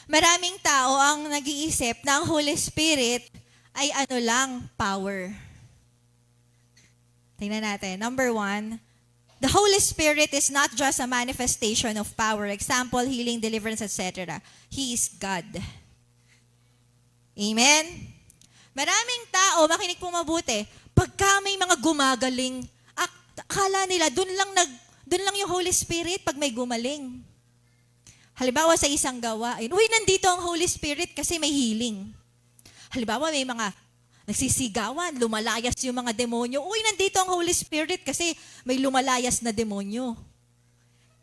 Maraming tao ang nag-iisip na ang Holy Spirit ay ano lang, power. Tingnan natin. Number 1, the Holy Spirit is not just a manifestation of power. Example, healing, deliverance, etc. He is God. Amen? Maraming tao, makinig po mabuti, pagka may mga gumagaling, akala nila, doon lang yung Holy Spirit pag may gumaling. Halimbawa sa isang gawain, nandito ang Holy Spirit kasi may healing. Halimbawa may mga nagsisigawan, lumalayas yung mga demonyo. Nandito ang Holy Spirit kasi may lumalayas na demonyo.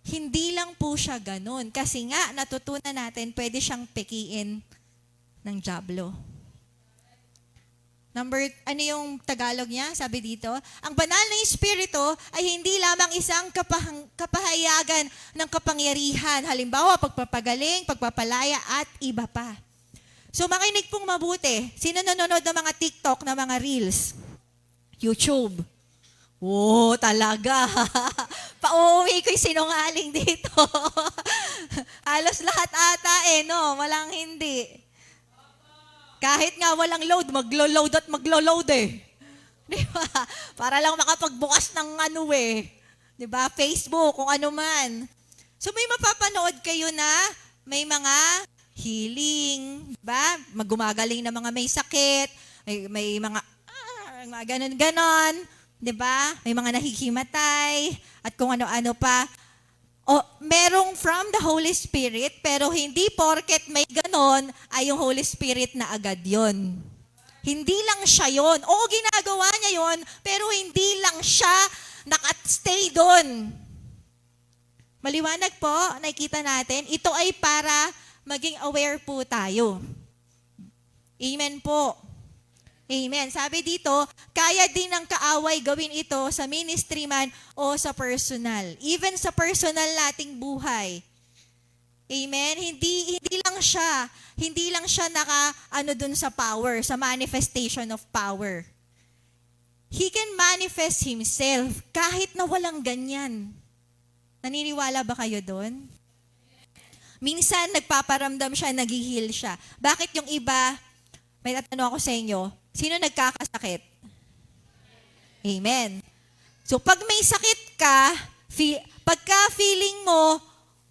Hindi lang po siya ganun. Kasi nga, natutunan natin, pwede siyang pekiin ng dyablo. Ano yung Tagalog niya? Sabi dito, ang banal na Espiritu ay hindi lamang isang kapahayagan ng kapangyarihan. Halimbawa, pagpapagaling, pagpapalaya, at iba pa. So makinig pong mabuti. Sino nanonood ng mga TikTok, na mga Reels? YouTube. Talaga. Pauwi ko yung sinungaling dito. Halos lahat ata no? Walang hindi. Kahit nga walang load, maglo-load at maglo-load Di ba? Para lang makapagbukas ng Di ba? Facebook, kung ano man. So may mapapanood kayo na may mga healing, di ba? Magumagaling na mga may sakit, may mga ganon-ganon, di ba? May mga nahihimatay, at kung ano-ano pa. Merong from the Holy Spirit, pero hindi porket may ganon, ay yung Holy Spirit na agad yon. Hindi lang siya yon. Ginagawa niya yon, pero hindi lang siya nakastay doon. Maliwanag po, nakikita natin, ito ay para maging aware po tayo. Amen po. Amen. Sabi dito, kaya din ng kaaway gawin ito sa ministry man o sa personal. Even sa personal nating buhay. Amen. Hindi lang siya dun sa power, sa manifestation of power. He can manifest himself kahit na walang ganyan. Naniniwala ba kayo doon? Minsan nagpaparamdam siya, nag-heal siya. Bakit yung iba, may tatanong ako sa inyo, sino nagkakasakit? Amen. So pag may sakit ka, pagka feeling mo,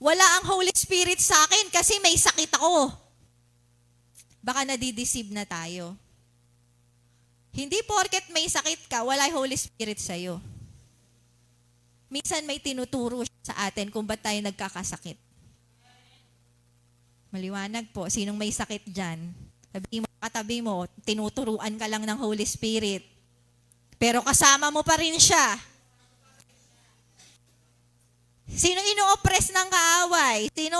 wala ang Holy Spirit sa akin kasi may sakit ako. Baka nadideceive na tayo. Hindi porket may sakit ka, wala yung Holy Spirit sa'yo. Minsan may tinuturo siya sa atin kung ba't tayo nagkakasakit. Maliwanag po, sinong may sakit dyan? Sabihin mo, katabi mo, tinuturuan ka lang ng Holy Spirit. Pero kasama mo pa rin siya. Sino ino-oppress ng kaaway? Sino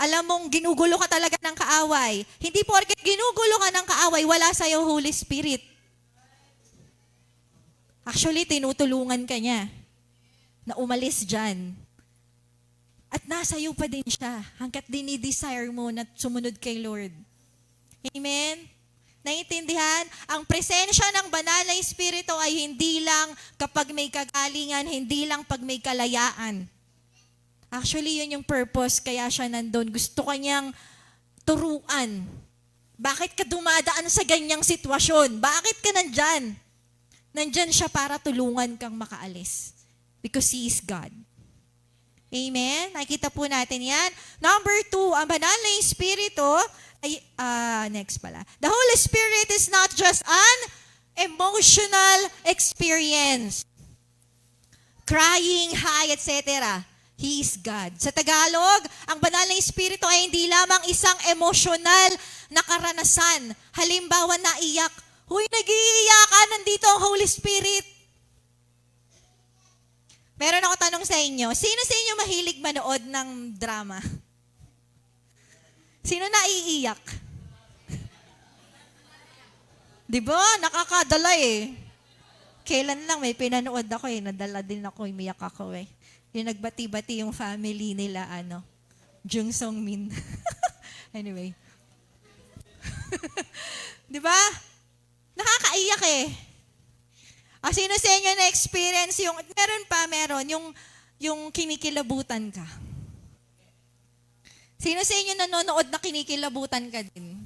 alam mong ginugulo ka talaga ng kaaway? Hindi porket ginugulo ka ng kaaway, wala sa'yo Holy Spirit. Actually, tinutulungan ka niya na umalis dyan. At nasa iyo pa din siya hanggat dinidesire mo na sumunod kay Lord. Amen? Naiintindihan? Ang presensya ng banal na Espiritu ay hindi lang kapag may kagalingan, hindi lang pag may kalayaan. Actually, yun yung purpose kaya siya nandun. Gusto kanyang turuan. Bakit ka dumadaan sa ganyang sitwasyon? Bakit ka nandyan? Nandyan siya para tulungan kang makaalis. Because He is God. Amen? Nakita po natin yan. Number 2, ang banal na Espiritu ay, next pala. The Holy Spirit is not just an emotional experience. Crying, high, etc. He is God. Sa Tagalog, ang banal na Espiritu ay hindi lamang isang emotional na karanasan. Halimbawa, naiyak. Nag-iiyak ka, nandito ang Holy Spirit. Meron ako tanong sa inyo. Sino sa inyo mahilig manood ng drama? Sino naiiyak? Di ba? Nakakadala eh. Kailan lang may pinanood ako eh. Nadala din ako, umiyak ako eh. Yung nagbati-bati yung family nila, Jung Song Min. Anyway. Di ba? Nakakaiyak eh. Sino sa inyo na-experience yung, meron, yung kinikilabutan ka? Sino sa inyo nanonood na kinikilabutan ka din?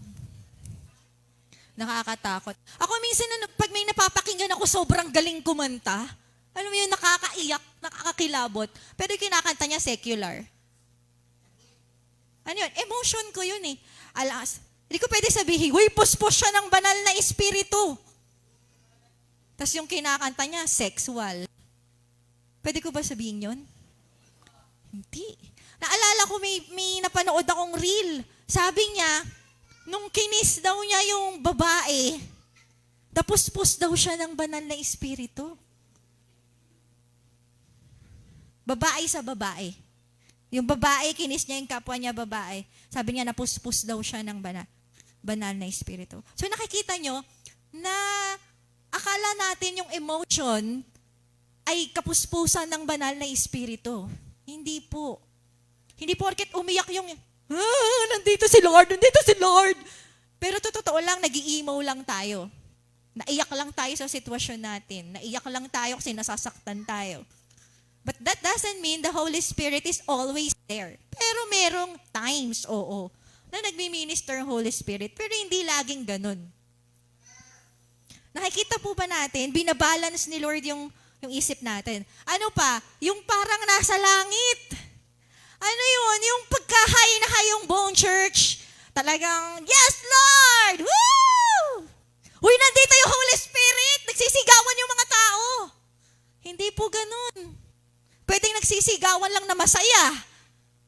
Nakakatakot. Ako minsan, pag may napapakinggan ako, sobrang galing kumanta. Alam mo yun, nakakaiyak, nakakakilabot. Pero yung kinakanta niya, secular. Ano yun? Emotion ko yun eh. Alas, hindi ko pwede sabihin, uy, puspos siya ng banal na espiritu. Tapos yung kinakanta niya, sexual. Pwede ko ba sabihin yun? Hindi. Naalala ko, may napanood akong reel. Sabi niya, nung kinis daw niya yung babae, tapos daw siya ng banal na espiritu. Babae sa babae. Yung babae, kinis niya yung kapwa niya babae. Sabi niya, napuspos daw siya ng banal na espiritu. So nakikita nyo na akala natin yung emotion ay kapuspusan ng banal na espiritu. Hindi po. Hindi porket umiyak yung, nandito si Lord. Pero totoo lang, nag-i-emo lang tayo. Naiyak lang tayo sa sitwasyon natin. Naiyak lang tayo kasi nasasaktan tayo. But that doesn't mean the Holy Spirit is always there. Pero merong times, na nagmi-minister ang Holy Spirit. Pero hindi laging ganun. Nakikita po ba natin, binabalance ni Lord yung isip natin. Ano pa? Yung parang nasa langit. Ano yun? Yung pagka-high na high yung buong church. Talagang, yes, Lord! Woo! Uy, nandito yung Holy Spirit! Nagsisigawan yung mga tao. Hindi po ganun. Pwedeng nagsisigawan lang na masaya.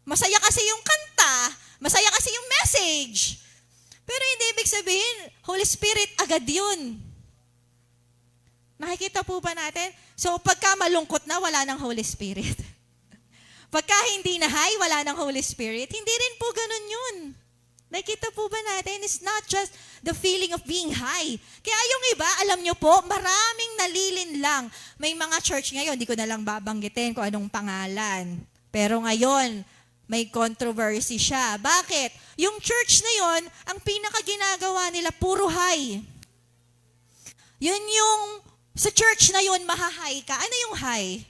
Masaya kasi yung kanta. Masaya kasi yung message. Pero hindi ibig sabihin, Holy Spirit, agad yun. Nakikita po ba natin? So, pagka malungkot na, wala ng Holy Spirit. Pagka hindi na high, wala ng Holy Spirit. Hindi rin po ganun yun. Nakikita po ba natin? It's not just the feeling of being high. Kaya yung iba, alam nyo po, maraming nalilin lang. May mga church ngayon, di ko na lang babanggitin kung anong pangalan. Pero ngayon, may controversy siya. Bakit? Yung church na yon, ang pinaka-ginagawa nila, puro high. Yun yung, sa church na yon, mahahay ka. Ano yung high?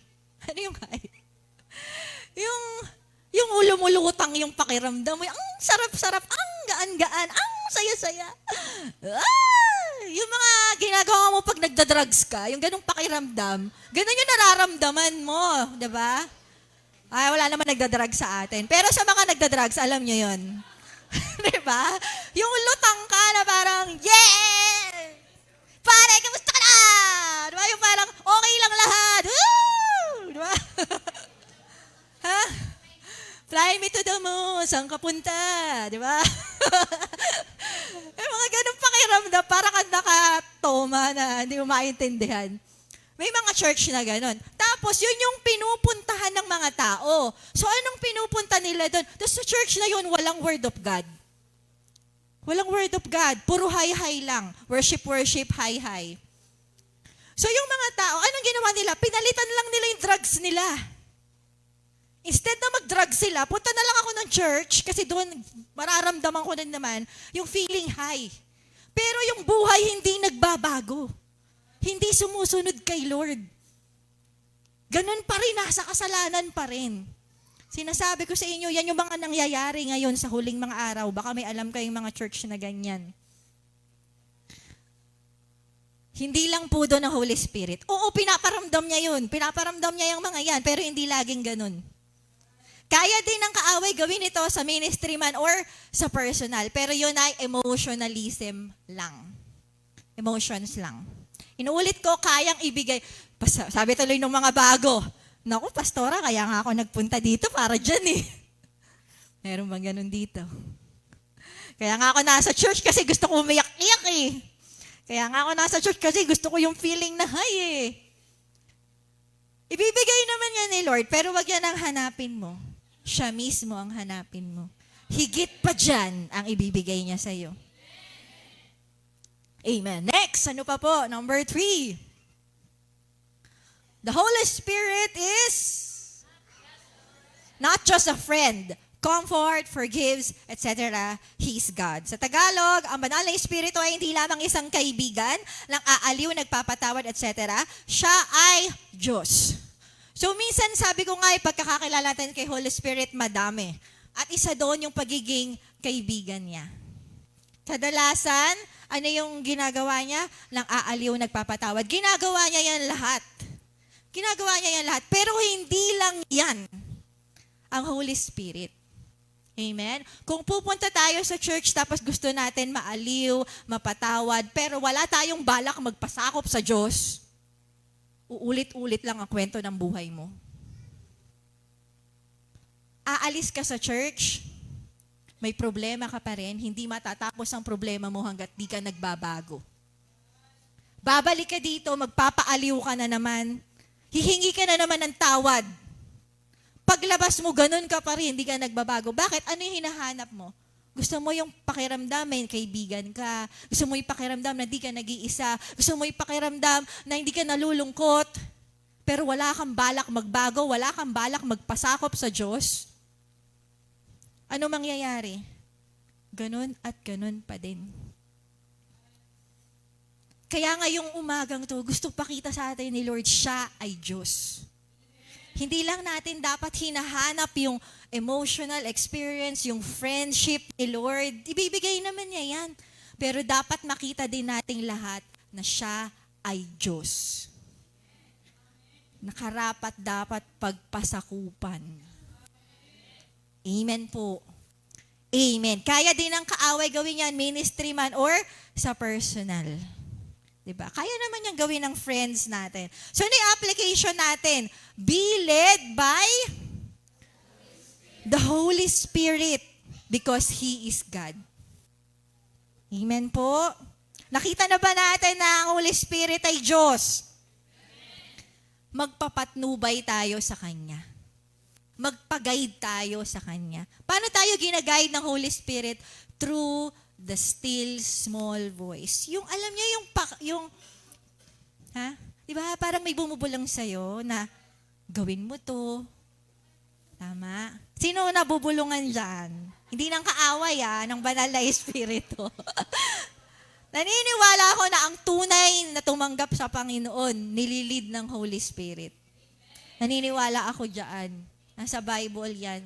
Ano yung high? Yung ulumulutang yung pakiramdam mo, ang sarap-sarap, ang gaan-gaan, ang saya-saya. Yung mga ginagawa mo pag nagda-drugs ka, yung ganung pakiramdam, ganun yung nararamdaman mo, diba? Ay, wala naman nagda-drugs sa atin. Pero sa mga nagda-drugs, alam nyo yun. Diba? Yung lutang ka na parang, yeah! Pare, kamusta ka na? Diba? Yung parang, okay lang lahat. Woo! Diba? Ha? Fly me to the moon, saan ka punta? Di ba? May mga ganun pakiramdam, para kang nakatoma na hindi mo maintindihan. May mga church na ganun. Tapos, yun yung pinupuntahan ng mga tao. So, anong pinupunta nila doon? Tapos sa church na yun, walang word of God. Walang word of God. Puro high-high lang. Worship, high-high. So, yung mga tao, anong ginawa nila? Pinalitan lang nila yung drugs nila. Instead na mag-drugs sila, punta na lang ako ng church kasi doon mararamdaman ko din naman yung feeling high. Pero yung buhay hindi nagbabago. Hindi sumusunod kay Lord. Ganun pa rin, nasa kasalanan pa rin. Sinasabi ko sa inyo, yan yung mga nangyayari ngayon sa huling mga araw. Baka may alam kayong mga church na ganyan. Hindi lang po doon ang Holy Spirit. Oo, pinaparamdam niya yun. Pinaparamdam niya yung mga yan, pero hindi laging ganun. Kaya din ng kaaway gawin ito sa ministry man or sa personal. Pero yun ay emotionalism lang. Emotions lang. Inuulit ko, kayang ibigay. Sabi tuloy ng mga bago, naku, pastora, kaya nga ako nagpunta dito para dyan eh. Meron bang ganun dito? Kaya nga ako nasa church kasi gusto ko umiyak-iyak eh. Kaya nga ako nasa church kasi gusto ko yung feeling na high eh. Ibibigay naman yan ni Lord, pero wag yan ang hanapin mo. Siya mismo ang hanapin mo. Higit pa dyan ang ibibigay niya sa'yo. Amen. Next, ano pa po? Number 3. The Holy Spirit is not just a friend, comfort, forgives, etc. He's God. Sa Tagalog, ang banal na Espiritu ay hindi lamang isang kaibigan, lang aaliw, nagpapatawad, etc. Siya ay Diyos. So minsan sabi ko nga, pagkakakilala natin kay Holy Spirit, madami. At isa doon yung pagiging kaibigan niya. Kadalasan, ano yung ginagawa niya? Lang aaliw, nagpapatawad. Ginagawa niya yan lahat. Ginagawa niya yan lahat. Pero hindi lang yan ang Holy Spirit. Amen? Kung pupunta tayo sa church tapos gusto natin maaliw, mapatawad, pero wala tayong balak magpasakop sa Diyos, uulit-ulit lang ang kwento ng buhay mo. Aalis ka sa church, may problema ka pa rin, hindi matatapos ang problema mo hanggat di ka nagbabago. Babalik ka dito, magpapaaliw ka na naman, hihingi ka na naman ng tawad. Paglabas mo, ganun ka pa rin, hindi ka nagbabago. Bakit? Ano yung hinahanap mo? Gusto mo yung pakiramdam, may kaibigan ka. Gusto mo yung pakiramdam na hindi ka nag-iisa. Gusto mo yung pakiramdam na hindi ka nalulungkot. Pero wala kang balak magbago, wala kang balak magpasakop sa Diyos. Ano mangyayari? Ganun at ganun pa din. Kaya ngayong umagang to, gusto pakita sa atin ni Lord, siya ay Diyos. Hindi lang natin dapat hinahanap yung emotional experience, yung friendship ni Lord. Ibibigay naman niya yan. Pero dapat makita din nating lahat na siya ay Diyos. Nakarapat dapat pagpasakupan. Amen po. Amen. Kaya din ng kaaway gawin yan, ministry man or sa personal. Diba? Kaya naman yung gawin ng friends natin. So, ano yung application natin? Be led by the Holy Spirit because He is God. Amen po. Nakita na ba natin na ang Holy Spirit ay Diyos? Magpapatnubay tayo sa Kanya. Magpag-guide tayo sa Kanya. Paano tayo gina-guide ng Holy Spirit? Through the still small voice. Yung alam niyo di ba? Parang may bumubulong sa'yo na gawin mo to. Tama? Sino nabubulungan dyan? Hindi ng kaaway ng banal na Espiritu. Naniniwala ako na ang tunay na tumanggap sa Panginoon, nililid ng Holy Spirit. Naniniwala ako dyan. Nasa Bible yan.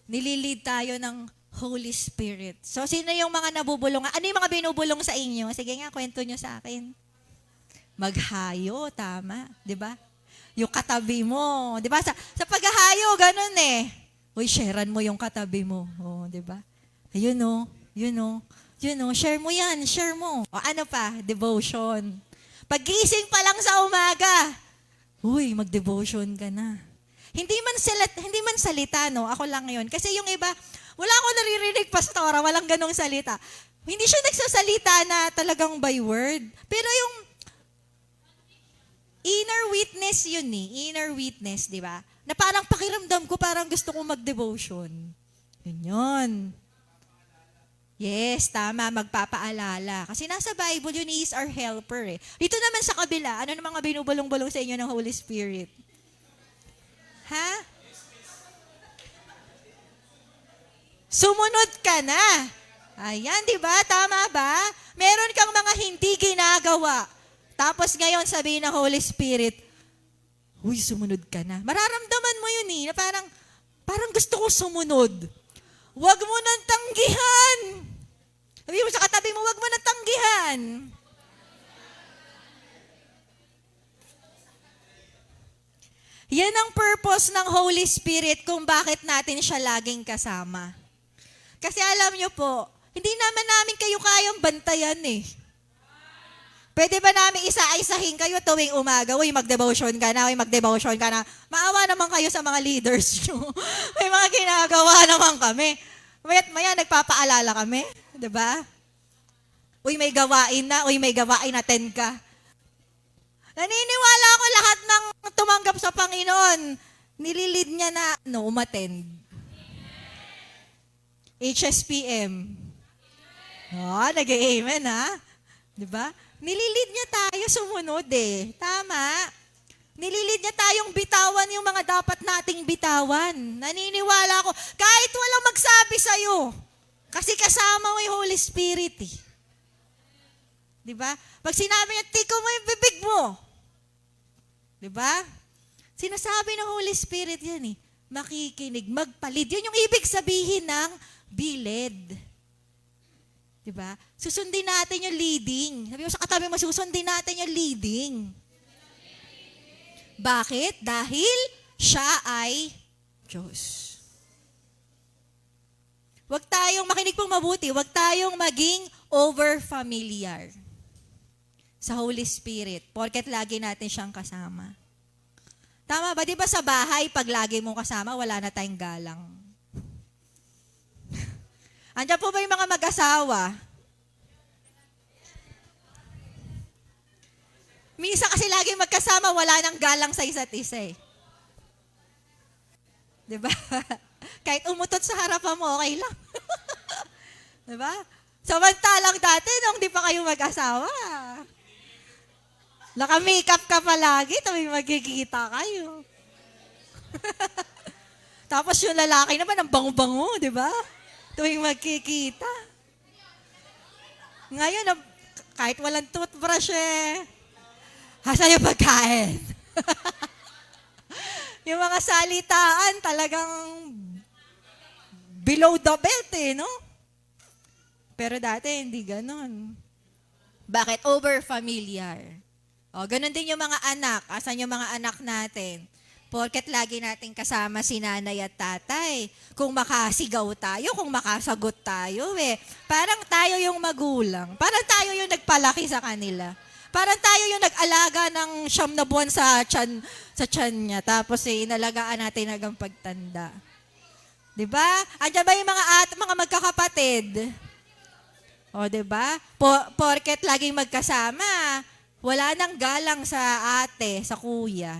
Nililid tayo ng Holy Spirit. So, sino yung mga nabubulungan? Ano yung mga binubulong sa inyo? Sige nga, kwento nyo sa akin. Maghayo, tama. Di ba? Yung katabi mo. Di ba? Sa paghahayo, ganun eh. Uy, sharean mo yung katabi mo. Oh, di ba? Ayun o. Share mo yan. Share mo. O ano pa? Devotion. Paggising pa lang sa umaga. Uy, mag-devotion ka na. Hindi man salita, no? Ako lang yun. Kasi yung iba, wala ako naririnig, pastora, walang ganong salita. Hindi siya nagsasalita na talagang by word. Pero yung inner witness yun eh. Inner witness, di ba? Na parang pakiramdam ko, parang gusto kong mag-devotion. Yun. Yes, tama, magpapaalala. Kasi nasa Bible, yun is our helper eh. Dito naman sa kabila, ano namang binubulong-bulong sa inyo ng Holy Spirit? Ha? Sumunod ka na. Ayan, di ba? Tama ba? Meron kang mga hindi ginagawa. Tapos ngayon sabihin ng Holy Spirit, huy, sumunod ka na. Mararamdaman mo yun eh, na parang gusto ko sumunod. Huwag mo nang tanggihan. Sabi mo sa katabi mo, huwag mo nang tanggihan. Yan ang purpose ng Holy Spirit kung bakit natin siya laging kasama. Kasi alam nyo po, hindi namin kayo kayang bantayan eh. Pwede ba namin isa-isahin kayo tuwing umaga? Uy, mag-devotion ka na. Uy, mag-devotion ka na. Maawa naman kayo sa mga leaders nyo. May mga ginagawa naman kami. Maya't maya, nagpapaalala kami. Diba? Uy, may gawain na. Uy, may gawain na 10 ka. Naniniwala ako lahat ng tumanggap sa Panginoon, nililid niya na umattend. HSPM. Nag-amen ha? Diba? Nililid niya tayo sumunod eh. Tama. Nililid niya tayong bitawan yung mga dapat nating bitawan. Naniniwala ako, kahit walang magsabi sa'yo, kasi kasama mo yung Holy Spirit eh. Diba? Pag sinabi niya, tiko mo yung bibig mo. Diba? Sinasabi ng Holy Spirit yan eh. Makikinig, magpalid. Yun yung ibig sabihin ng bilid. Diba? Susundin natin yung leading. Sabi mo sa katabi mo, susundin natin yung leading. Bakit? Dahil siya ay Diyos. Huwag tayong, makinig pong mabuti, huwag tayong maging over-familiar sa Holy Spirit, porket lagi natin siyang kasama. Tama ba? Di ba sa bahay, pag lagi mong kasama, wala na tayong galang? Andiyan po ba yung mga mag-asawa? Minsan kasi lagi magkasama, wala nang galang sa isa't isa eh. Diba? Kahit umutot sa harapan mo, okay lang. Diba? Samantalang dati, nung di pa kayo mag-asawa, naka-makeup ka palagi, tuwing magkikita kayo. Tapos yung lalaki naman, ang bango-bango, di ba? Tuwing magkikita. Ngayon, kahit walang toothbrush eh, hasa yung pagkain. Yung mga salitaan talagang below the belt eh, no? Pero dati hindi ganon. Bakit? Over-familiar. O, ganon din yung mga anak. Asan yung mga anak natin? Porket lagi nating kasama si nanay at tatay. Kung makasigaw tayo, kung makasagot tayo eh. Parang tayo yung magulang. Parang tayo yung nagpalaki sa kanila. Parang tayo yung nag-alaga ng 9 na buwan sa tiyan niya. Tapos inalagaan natin hanggang pagtanda. 'Di ba? Andiyan ba yung mga magkakapatid? O, 'di ba? Porket laging magkasama, wala nang galang sa ate, sa kuya.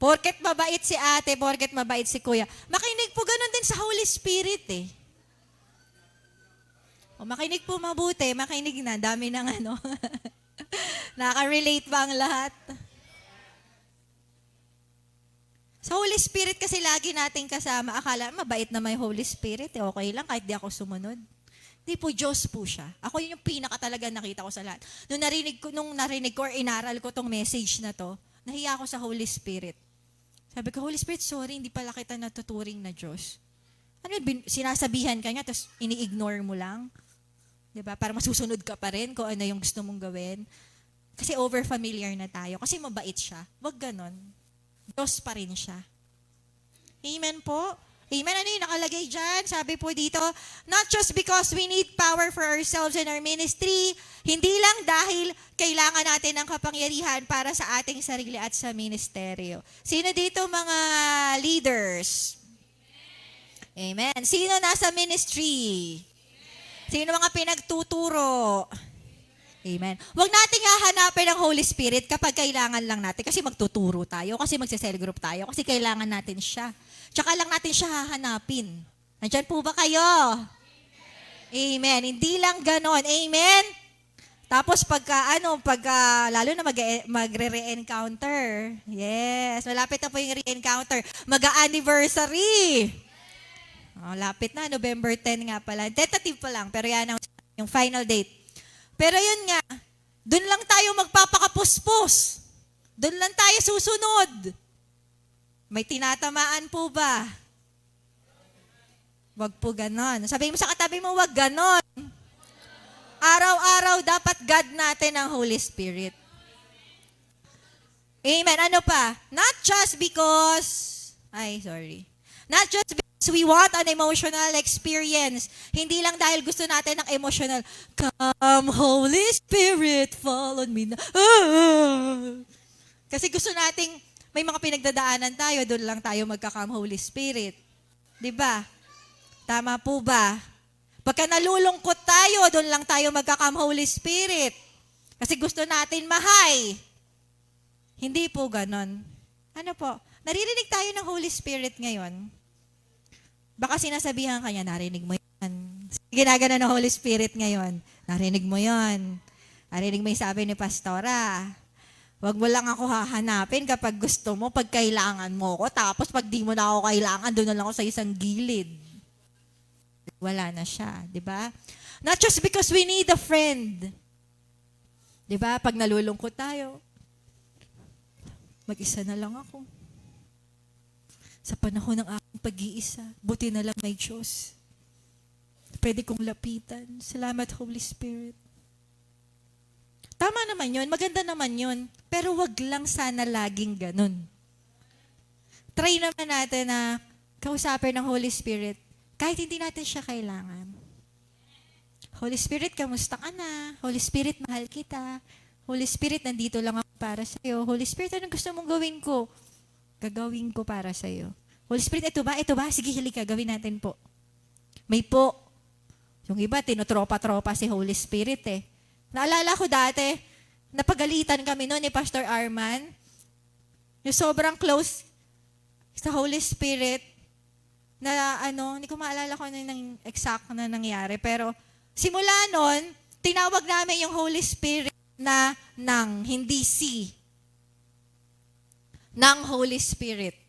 Porket mabait si ate, porket mabait si kuya. Makinig po ganun din sa Holy Spirit eh. O, makinig po mabuti, makinig na, dami ng ano. Nakaka-relate ba ang lahat? Sa Holy Spirit kasi lagi nating kasama, akala mabait na may Holy Spirit, eh, okay lang kahit di ako sumunod. Di po, Diyos po siya. Ako yun yung pinaka talaga nakita ko sa lahat. Nung narinig ko or inaral ko tong message na to, nahiya ako sa Holy Spirit. Sabi ko, Holy Spirit, sorry, hindi pala kita natuturing na Diyos. Ano yun, sinasabihan ka niya, tapos ini-ignore mo lang? Diba? Para masusunod ka pa rin kung ano yung gusto mong gawin. Kasi over-familiar na tayo. Kasi mabait siya. Wag ganon. Diyos pa rin siya. Amen po? Amen. Ano yung nakalagay dyan? Sabi po dito, not just because we need power for ourselves and our ministry, hindi lang dahil kailangan natin ng kapangyarihan para sa ating sarili at sa ministeryo. Sino dito mga leaders? Amen. Sino nasa ministry? Sino mga pinagtuturo? Amen. Huwag nating hahanapin ang Holy Spirit kapag kailangan lang natin. Kasi magtuturo tayo, kasi magse-cell group tayo, kasi kailangan natin siya. Tsaka lang natin siya hahanapin. Nandyan po ba kayo? Amen. Hindi lang ganon. Amen? Tapos lalo na magre-re-encounter. Yes, malapit na po yung re-encounter. Mag-anniversary. Oh, lapit na, November 10 nga pala. Tentative pa lang, pero yan ang yung final date. Pero yun nga, dun lang tayo magpapakapuspos. Dun lang tayo susunod. May tinatamaan po ba? Wag po ganon. Sabihin mo sa katabi mo, wag ganon. Araw-araw dapat God natin ang Holy Spirit. Amen. Ano pa? Not just because we want an emotional experience. Hindi lang dahil gusto natin ng emotional. Come, Holy Spirit, fall on me. Kasi gusto nating, may mga pinagdadaanan tayo, doon lang tayo magka-come Holy Spirit. 'Di ba? Tama po ba? Pagka nalulungkot tayo, doon lang tayo magka-come Holy Spirit. Kasi gusto natin ma-high. Hindi po ganon. Ano po? Naririnig tayo ng Holy Spirit ngayon. Baka sinasabihan kanya, narinig mo yan. Ginagana ng Holy Spirit ngayon. Narinig mo yon. Narinig mo yung sabi ni Pastora. Huwag mo lang ako hahanapin kapag gusto mo, pag kailangan mo ko. Tapos pag di mo na ako kailangan, doon na lang ako sa isang gilid. Wala na siya, di ba? Not just because we need a friend. Di ba? Pag nalulungkot tayo, mag-isa na lang ako. Sa panahon ng aking pag-iisa, buti na lang may Diyos. Pwede kong lapitan. Salamat, Holy Spirit. Tama naman yun, maganda naman yun. Pero wag lang sana laging ganun. Try naman natin na kausapin ng Holy Spirit kahit hindi natin siya kailangan. Holy Spirit, kamusta ka na? Holy Spirit, mahal kita. Holy Spirit, nandito lang ako para sa'yo. Holy Spirit, anong gusto mong gawin ko? Gagawin ko para sa'yo. Holy Spirit, ito ba? Ito ba? Sige, halika, gawin natin po. May po. Yung iba, tinotropa-tropa si Holy Spirit eh. Naalala ko dati, napagalitan kami noon ni Pastor Arman. Yung sobrang close sa Holy Spirit na hindi ko maalala kung ano yung exact na nangyari. Pero simula noon, tinawag namin yung Holy Spirit na nang, hindi si. Nang Holy Spirit.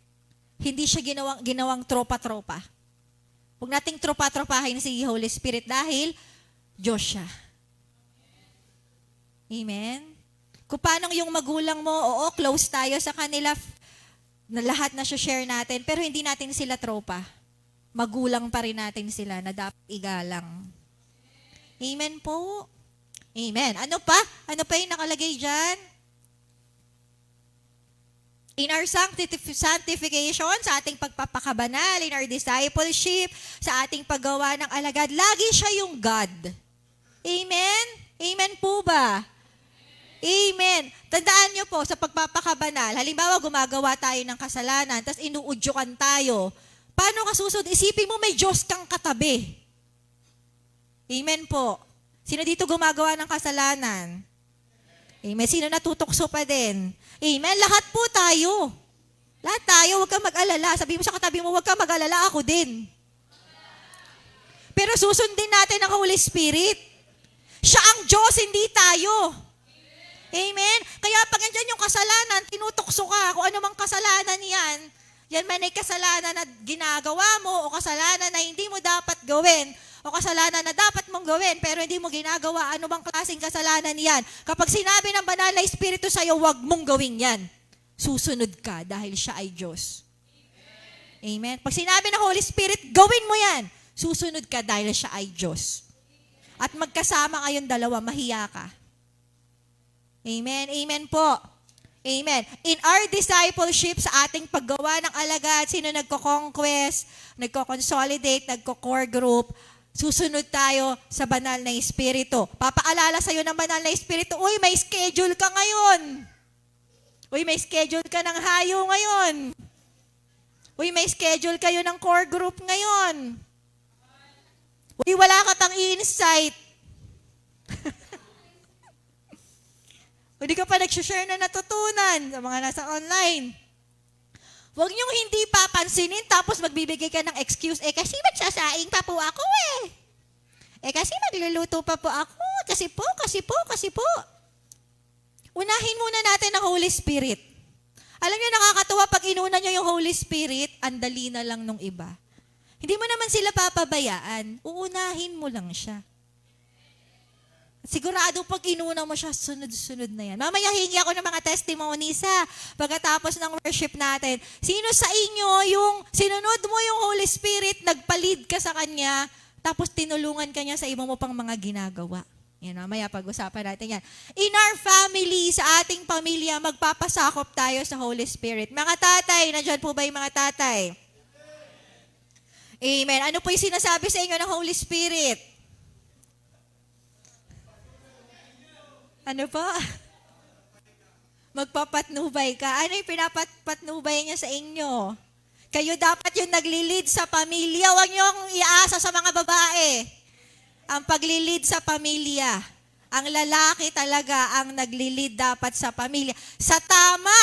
Hindi siya ginawang tropa-tropa. Huwag nating tropa-tropahin si Holy Spirit dahil Diyos siya. Amen? Kung paano yung magulang mo, oo, close tayo sa kanila, na lahat na share natin, pero hindi natin sila tropa. Magulang pa rin natin sila na dapat igalang. Amen po. Amen. Ano pa? Ano pa yung nakalagay dyan? In our sanctification, sa ating pagpapakabanal, in our discipleship, sa ating paggawa ng alagad, lagi siya yung God. Amen? Amen po ba? Amen. Tandaan niyo po, sa pagpapakabanal, halimbawa gumagawa tayo ng kasalanan, tapos inuudyukan tayo. Paano ka susunod? Isipin mo may Diyos kang katabi. Amen po. Sino dito gumagawa ng kasalanan? Amen. Sino natutokso pa din? Amen. Lahat po tayo. Lahat tayo, huwag kang mag-alala. Sabi mo sa katabi mo, huwag kang mag-alala, ako din. Pero susundin natin ang Holy Spirit. Siya ang Diyos, hindi tayo. Amen? Kaya pag andyan yung kasalanan, tinutokso ka. Kung ano mang kasalanan yan man ay kasalanan na ginagawa mo o kasalanan na hindi mo dapat gawin o kasalanan na dapat mong gawin pero hindi mo ginagawa, ano bang klaseng kasalanan yan? Kapag sinabi ng banal na Espiritu sa'yo, huwag mong gawin yan. Susunod ka dahil siya ay Diyos. Amen? Pag sinabi ng Holy Spirit, gawin mo yan. Susunod ka dahil siya ay Diyos. At magkasama kayong dalawa, mahiya ka. Amen? Amen po. Amen. In our discipleship, sa ating paggawa ng alagad, sino nagko-conquest, nagko-consolidate, nagko-core group, susunod tayo sa banal na Espiritu. Papaalala sa'yo ng banal na Espiritu, uy, may schedule ka ngayon. Uy, may schedule ka ng hayo ngayon. Uy, may schedule kayo ng core group ngayon. Uy, wala ka tang insight. Hindi ka pa nag-share na natutunan sa mga nasa online. Huwag niyong hindi papansinin tapos magbibigay ka ng excuse. Kasi magsasaing pa po ako eh. Kasi magluluto pa po ako. Kasi po. Unahin muna natin ang Holy Spirit. Alam niyo, nakakatuwa pag inuna niyo yung Holy Spirit, ang dali na lang nung iba. Hindi mo naman sila papabayaan. Uunahin mo lang siya. Sigurado pag inuna mo siya, sunod-sunod na yan. Mamaya hingi ako ng mga testimonies pagkatapos ng worship natin. Sino sa inyo yung sinunod mo yung Holy Spirit, nagpalid ka sa Kanya, tapos tinulungan ka niya sa iba mo pang mga ginagawa? Yan, mamaya pag-usapan natin yan. In our family, sa ating pamilya, magpapasakop tayo sa Holy Spirit. Mga tatay, nandyan po ba yung mga tatay? Amen. Ano po yung sinasabi sa inyo ng Holy Spirit? Ano po? Magpapatnubay ka. Ano yung pinapatnubay niya sa inyo? Kayo dapat yung nagli-lead sa pamilya. Huwag niyo akong iasa sa mga babae. Ang pagli-lead sa pamilya. Ang lalaki talaga ang naglilid dapat sa pamilya. Sa tama.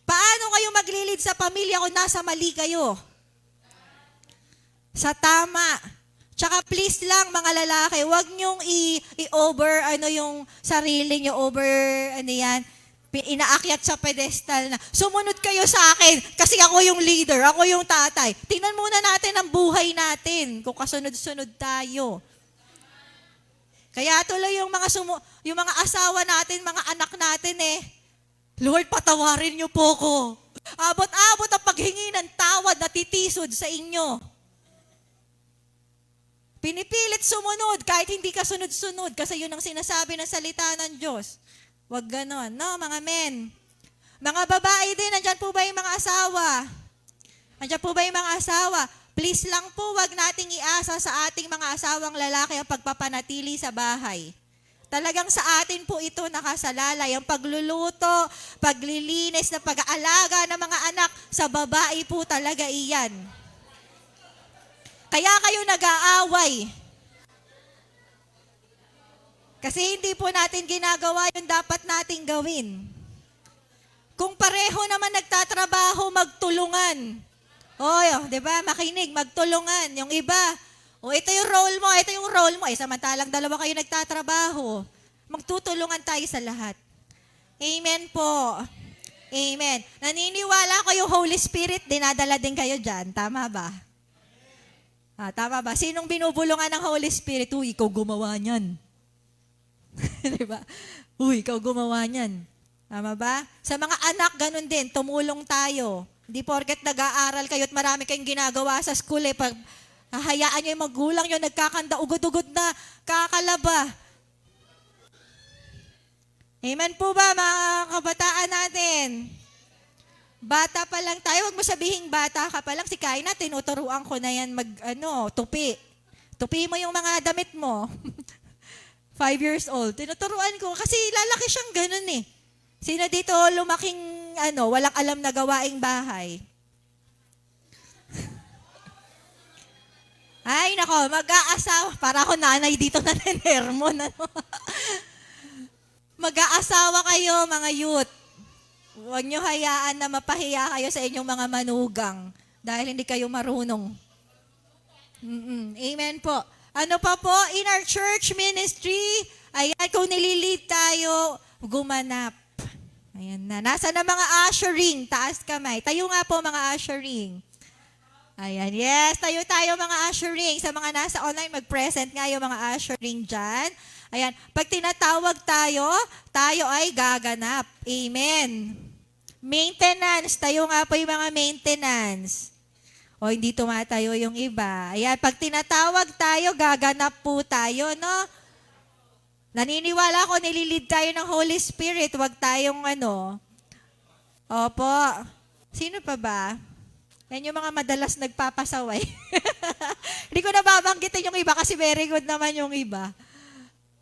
Paano kayo maglilid sa pamilya kung nasa mali kayo? Sa tama. Tsaka please lang mga lalaki, wag niyong i-over yung sarili niyo, over yan, inaakyat sa pedestal na, sumunod kayo sa akin kasi ako yung leader, ako yung tatay. Tingnan muna natin ang buhay natin kung kasunod-sunod tayo. Kaya tuloy yung mga asawa natin, mga anak natin Lord, patawarin niyo po ko. Abot-abot ang paghingi ng tawad na titisod sa inyo. Pinipilit sumunod kahit hindi ka sunod-sunod kasi yun ang sinasabi ng salita ng Diyos. Huwag ganon, no, mga men. Mga babae din, nandyan po ba yung mga asawa? Nandyan po ba yung mga asawa? Please lang po, wag nating iasa sa ating mga asawang lalaki ang pagpapanatili sa bahay. Talagang sa atin po ito nakasalalay. Ang pagluluto, paglilinis, na pag-aalaga ng mga anak, sa babae po talaga iyan. Kaya kayo nag-aaway. Kasi hindi po natin ginagawa yung dapat nating gawin. Kung pareho naman nagtatrabaho, magtulungan. Di ba? Makinig, magtulungan. Yung iba, ito yung role mo, ito yung role mo. Samantalang dalawa kayo nagtatrabaho. Magtutulungan tayo sa lahat. Amen po. Amen. Naniniwala ko yung Holy Spirit, dinadala din kayo dyan. Tama ba? Tama ba? Sinong binubulungan ng Holy Spirit? Ikaw gumawa niyan. Diba? Ikaw gumawa niyan. Tama ba? Sa mga anak, ganun din. Tumulong tayo. Hindi porket nag-aaral kayo at marami kayong ginagawa sa school pag hahayaan nyo yung magulang nyo, nagkakanda, ugod-ugod na, kakalaba. Amen po ba, mga kabataan natin? Bata pa lang tayo, wag mo sabihing bata ka pa lang. Si Kaina, tinuturuan ko na yan tupi. Tupi mo yung mga damit mo. 5 years old. Tinuturuan ko kasi lalaki siyang ganun Sino dito lumaking walang alam na gawaing bahay? Ay, nako, mag-aasawa. Para ako nanay dito na Hermon. Mag-aasawa kayo, mga youth. Huwag nyo hayaan na mapahiya kayo sa inyong mga manugang dahil hindi kayo marunong. Amen po. Ano pa po? In our church ministry, ayan, kung nililid tayo, gumanap. Ayan na. Nasa na mga ushering? Taas kamay. Tayo nga po mga ushering. Ayan, yes. Tayo mga ushering. Sa mga nasa online, mag-present nga yung mga ushering dyan. Ayan. Pag tinatawag tayo ay gaganap. Amen. Maintenance. Tayo nga po yung mga maintenance. O hindi tumatayo yung iba. Ayan, pag tinatawag tayo, gaganap po tayo, no? Naniniwala ko, nililid tayo ng Holy Spirit. Huwag tayong Opo. Sino pa ba? Yan yung mga madalas nagpapasaway. Hindi ko nababanggitin yung iba kasi very good naman yung iba.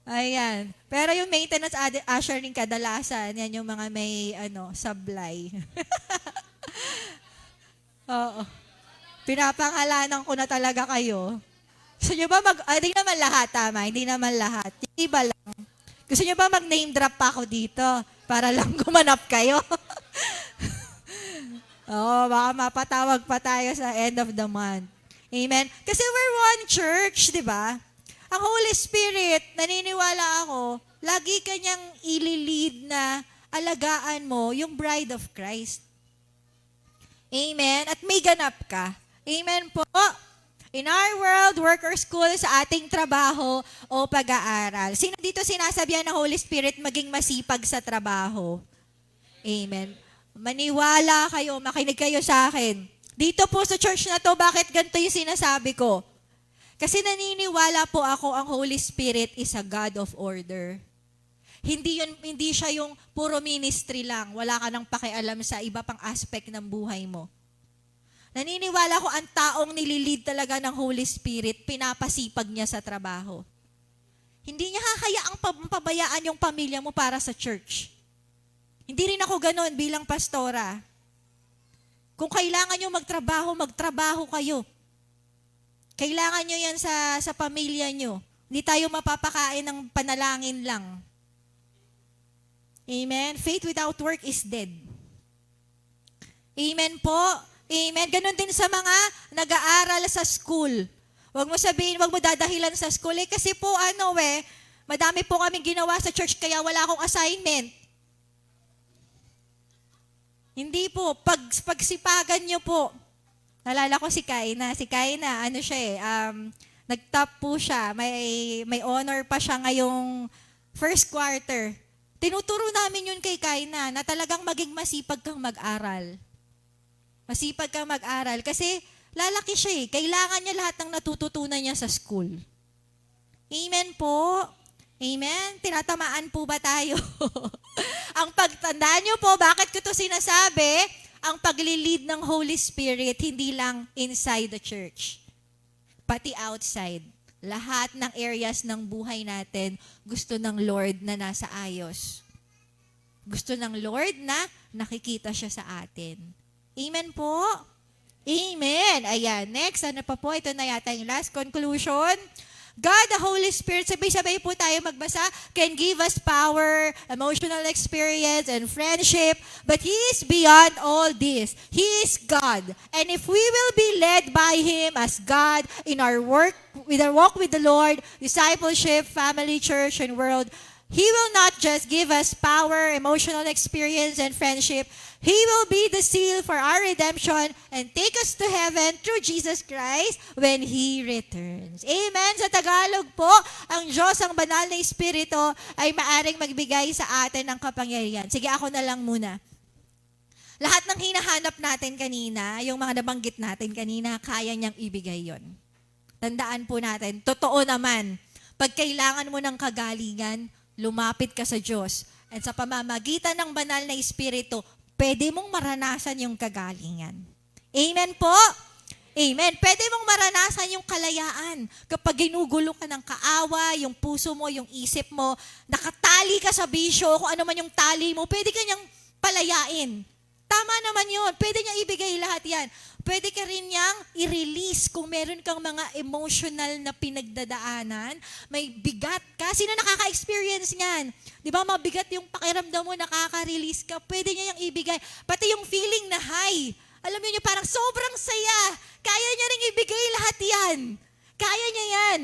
Ayan. Pero yung maintenance ushering kadalasan, yan yung mga may sablay. Oo. Pinapangalanan ko na talaga kayo. Gusto nyo ba hindi naman lahat, tama. Hindi naman lahat. Yung iba lang. Gusto nyo ba mag-name drop pa ako dito? Para lang gumanap kayo? Baka mapatawag pa tayo sa end of the month. Amen? Kasi we're one church, di ba? Ang Holy Spirit, naniniwala ako, lagi kanyang ililid na alagaan mo yung bride of Christ. Amen? At may ganap ka. Amen po. In our world, worker school, sa ating trabaho o pag-aaral. Sino dito sinasabihan ng Holy Spirit maging masipag sa trabaho? Amen. Maniwala kayo, makinig kayo sa akin. Dito po sa church na to, bakit ganito yung sinasabi ko? Kasi naniniwala po ako ang Holy Spirit is a God of order. Hindi siya yung puro ministry lang. Wala ka nang pakialam sa iba pang aspect ng buhay mo. Naniniwala ko ang taong nililid talaga ng Holy Spirit, pinapasipag niya sa trabaho. Hindi niya hahayaang pabayaan yung pamilya mo para sa church. Hindi rin ako ganon bilang pastora. Kung kailangan nyo magtrabaho kayo. Kailangan nyo yan sa pamilya nyo. Hindi tayo mapapakain ng panalangin lang. Amen? Faith without work is dead. Amen po? Amen? Ganon din sa mga nag-aaral sa school. Huwag mo sabihin, huwag mo dadahilan sa school. Kasi po madami po kaming ginawa sa church kaya wala akong assignment. Hindi po. Pagsipagan nyo po. Nalala ko si Kaina. Si Kaina, nag-top po siya. May honor pa siya ngayong first quarter. Tinuturo namin yun kay Kaina na talagang maging masipag kang mag-aral. Masipag kang mag-aral. Kasi lalaki siya Kailangan niya lahat ng natututunan niya sa school. Amen po. Amen? Tinatamaan po ba tayo? Ang pagtandaan niyo po, bakit ko to sinasabi? Ang pagli-lead ng Holy Spirit, hindi lang inside the church. Pati outside. Lahat ng areas ng buhay natin, gusto ng Lord na nasa ayos. Gusto ng Lord na nakikita siya sa atin. Amen po? Amen. Ayan. Next, ano pa po? Ito na yata yung last conclusion. God, the Holy Spirit, sabay-sabay po tayo magbasa, can give us power, emotional experience, and friendship, but He is beyond all this. He is God. And if we will be led by Him as God in our work, with our walk with the Lord, discipleship, family, church, and world, He will not just give us power, emotional experience, and friendship. He will be the seal for our redemption and take us to heaven through Jesus Christ when He returns. Amen. Sa Tagalog po, ang Diyos, ang banal na Espiritu, ay maaring magbigay sa atin ng kapangyarihan. Sige, ako na lang muna. Lahat ng hinahanap natin kanina, yung mga nabanggit natin kanina, kaya niyang ibigay yon. Tandaan po natin, totoo naman, pag kailangan mo ng kagalingan, lumapit ka sa Diyos. At sa pamamagitan ng banal na Espiritu, pwede mong maranasan yung kagalingan. Amen po? Amen. Pwede mong maranasan yung kalayaan. Kapag ginugulo ka ng kaawa, yung puso mo, yung isip mo, nakatali ka sa bisyo, kung ano man yung tali mo, pwede ka niyang palayain. Tama naman yun. Pwede niya ibigay lahat yan. Pwede ka rin niyang i-release kung meron kang mga emotional na pinagdadaanan. May bigat ka. Sino nakaka-experience niyan? Di ba mabigat yung pakiramdam mo, nakaka-release ka. Pwede niya yung ibigay. Pati yung feeling na high. Alam niyo, parang sobrang saya. Kaya niya rin ibigay lahat yan. Kaya niya yan.